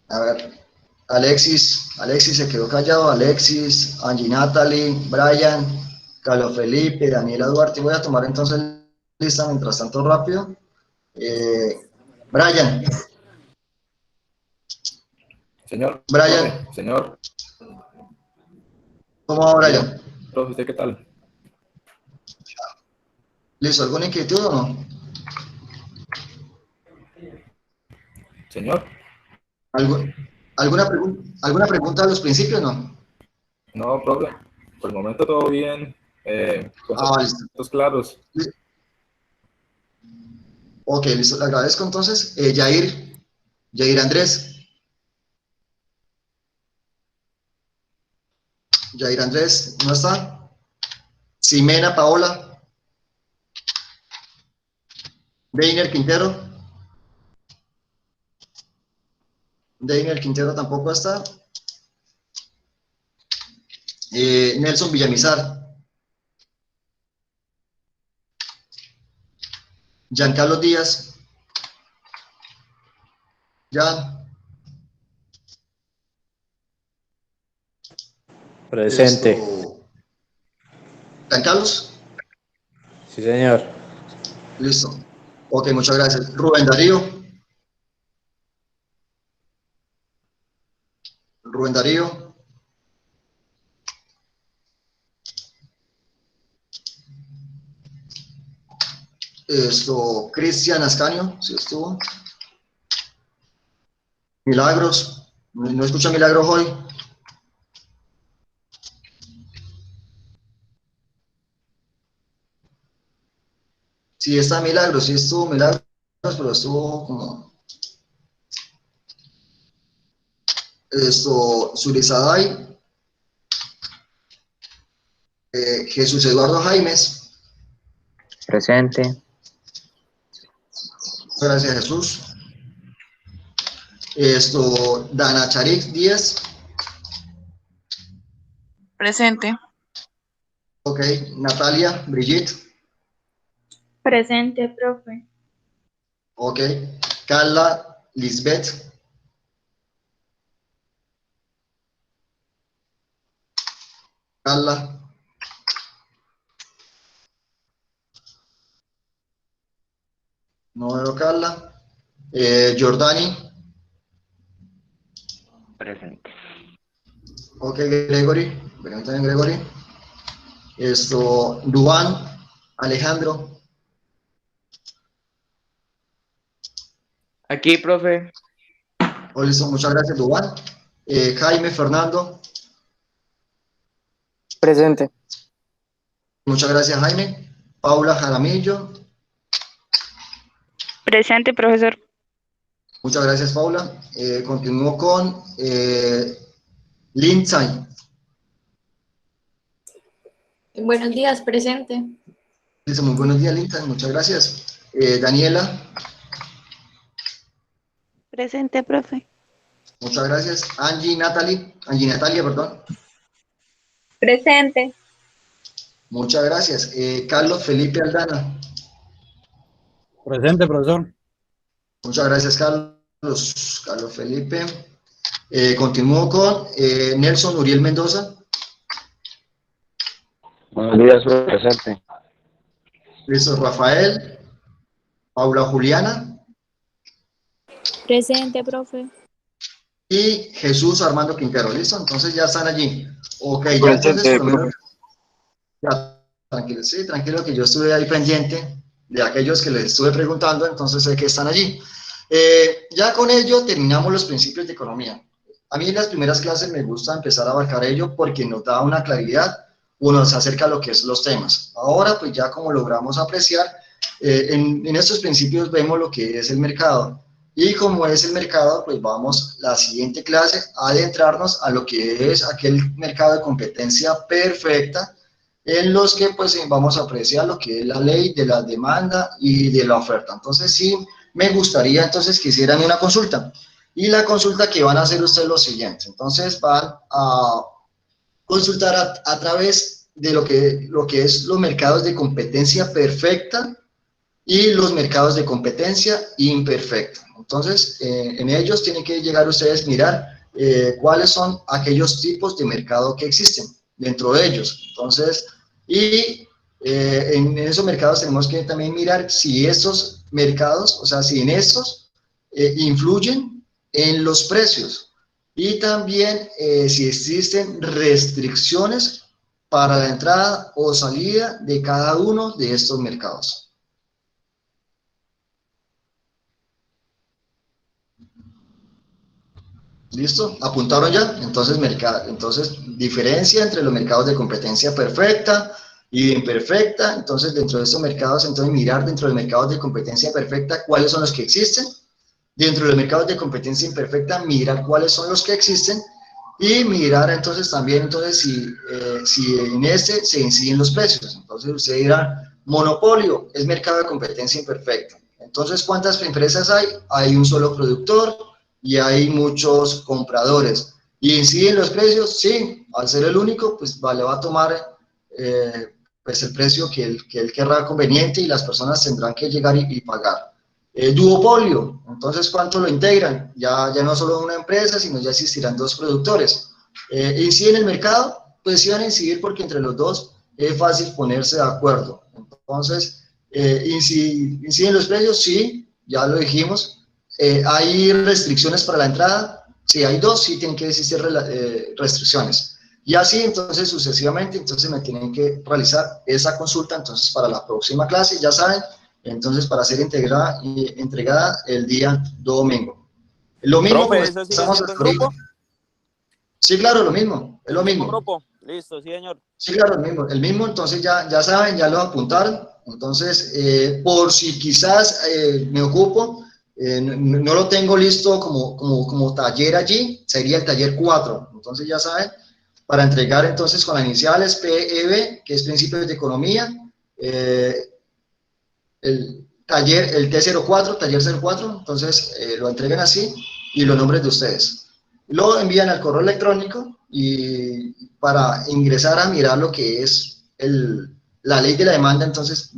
A ver, Alexis se quedó callado. Alexis, Angie Natalie, Brian, Carlos Felipe, Daniela Duarte. Voy a tomar entonces lista mientras tanto rápido. Brian. Señor. Brian. Profe, señor. ¿Cómo va, Brian? Profe, ¿usted qué tal? ¿Listo? ¿Alguna inquietud o no? Señor. ¿Alguna pregunta a los principios, no? No, profe. Por el momento todo bien. Conceptos claros. Ok, listo. Le agradezco entonces. Yair Andrés. Yair Andrés, ¿no está? Ximena Paola. Deiner Quintero. Deiner Quintero tampoco está. Nelson Villamizar. Giancarlo Díaz. Jan. Presente. ¿Giancarlos? Sí, señor. Listo. Ok, muchas gracias. Rubén Darío. Rubén Darío. Cristian Ascanio, si estuvo. Milagros. ¿No escucha Milagros hoy? Sí, está Milagros, sí estuvo Milagros, pero estuvo como... Surizaday. Jesús Eduardo Jaimes. Presente. Gracias, Jesús. Dana Charik Díaz. Presente. Ok, Natalia Brigitte. Presente, profe. Ok, Carla Lisbeth. Carla. No veo Carla. Jordani. Presente. Ok, Gregory. Permítanme, Gregory. Duan Alejandro. Aquí, profe. Oh, listo, muchas gracias, Dubán. Jaime Fernando. Presente. Muchas gracias, Jaime. Paula Jaramillo. Presente, profesor. Muchas gracias, Paula. Continúo con Lindsay. Buenos días, presente. Dice, muy buenos días, Lindsay. Muchas gracias. Daniela. Presente, profe. Muchas gracias. Angie Natalia, perdón. Presente. Muchas gracias. Carlos Felipe Aldana. Presente, profesor. Muchas gracias, Carlos Felipe. Continúo con Nelson Uriel Mendoza. Buenos días, presente. Listo, Rafael. Paula Juliana. Presente, profe. Y Jesús Armando Quintero. ¿Listo? Entonces ya están allí. Ok, ya entonces por lo menos. Ya, tranquilo, sí, tranquilo que yo estuve ahí pendiente de aquellos que les estuve preguntando, entonces sé que están allí. Ya con ello terminamos los principios de economía. A mí en las primeras clases me gusta empezar a abarcar ello porque nos da una claridad o nos acerca a lo que es los temas. Ahora pues ya como logramos apreciar, en estos principios vemos lo que es el mercado. Y como es el mercado, pues vamos la siguiente clase a adentrarnos a lo que es aquel mercado de competencia perfecta, en los que pues vamos a apreciar lo que es la ley de la demanda y de la oferta. Entonces sí, me gustaría entonces que hicieran una consulta. Y la consulta que van a hacer ustedes lo siguiente. Entonces van a consultar a través de lo que es los mercados de competencia perfecta y los mercados de competencia imperfecta. Entonces, en ellos tienen que llegar ustedes a mirar cuáles son aquellos tipos de mercado que existen dentro de ellos. Entonces, en esos mercados tenemos que también mirar si estos mercados, o sea, si en estos influyen en los precios y también si existen restricciones para la entrada o salida de cada uno de estos mercados. ¿Listo? ¿Apuntaron ya? Entonces, diferencia entre los mercados de competencia perfecta y imperfecta. Entonces, dentro de estos mercados, entonces mirar dentro de los mercados de competencia perfecta cuáles son los que existen. Dentro de los mercados de competencia imperfecta, mirar cuáles son los que existen. Y mirar entonces también si en este se inciden los precios. Entonces, usted dirá, monopolio es mercado de competencia imperfecta. Entonces, ¿cuántas empresas hay? Hay un solo productor y hay muchos compradores. ¿Y inciden los precios? Sí, al ser el único, pues le va a tomar pues el precio que él querrá conveniente y las personas tendrán que llegar y pagar. Duopolio, entonces ¿cuánto lo integran? Ya no solo una empresa, sino ya existirán dos productores. ¿Inciden el mercado? Pues sí van a incidir porque entre los dos es fácil ponerse de acuerdo. Entonces, ¿inciden los precios? Sí, ya lo dijimos. ¿Hay restricciones para la entrada? Sí, hay dos, sí tienen que existir restricciones. Y así, entonces, sucesivamente, entonces me tienen que realizar esa consulta, entonces, para la próxima clase, ya saben, entonces, para ser entregada el día domingo. Lo mismo, Profe, como ¿eso sigue estamos siendo en hasta ahorita. grupo? Sí, claro, lo mismo, es lo mismo. ¿Grupo? Listo, sí, señor. Sí, claro, el mismo, entonces ya saben, ya lo apuntaron. Entonces, por si quizás me ocupo, no lo tengo listo como taller allí, sería el taller 4. Entonces ya saben, para entregar entonces con las iniciales PEB, que es Principios de Economía, el T04, taller 04, entonces lo entregan así y los nombres de ustedes. Lo envían al correo electrónico y para ingresar a mirar lo que es la ley de la demanda, entonces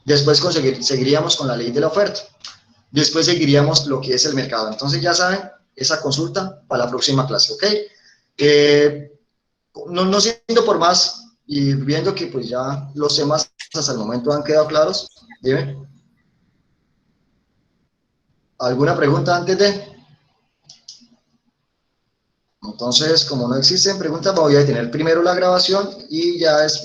después seguiríamos con la ley de la oferta. Después seguiríamos lo que es el mercado. Entonces ya saben, esa consulta para la próxima clase, ¿ok? No siendo por más y viendo que pues ya los temas hasta el momento han quedado claros, dime. ¿Alguna pregunta antes de? Entonces, como no existen preguntas, voy a detener primero la grabación y ya después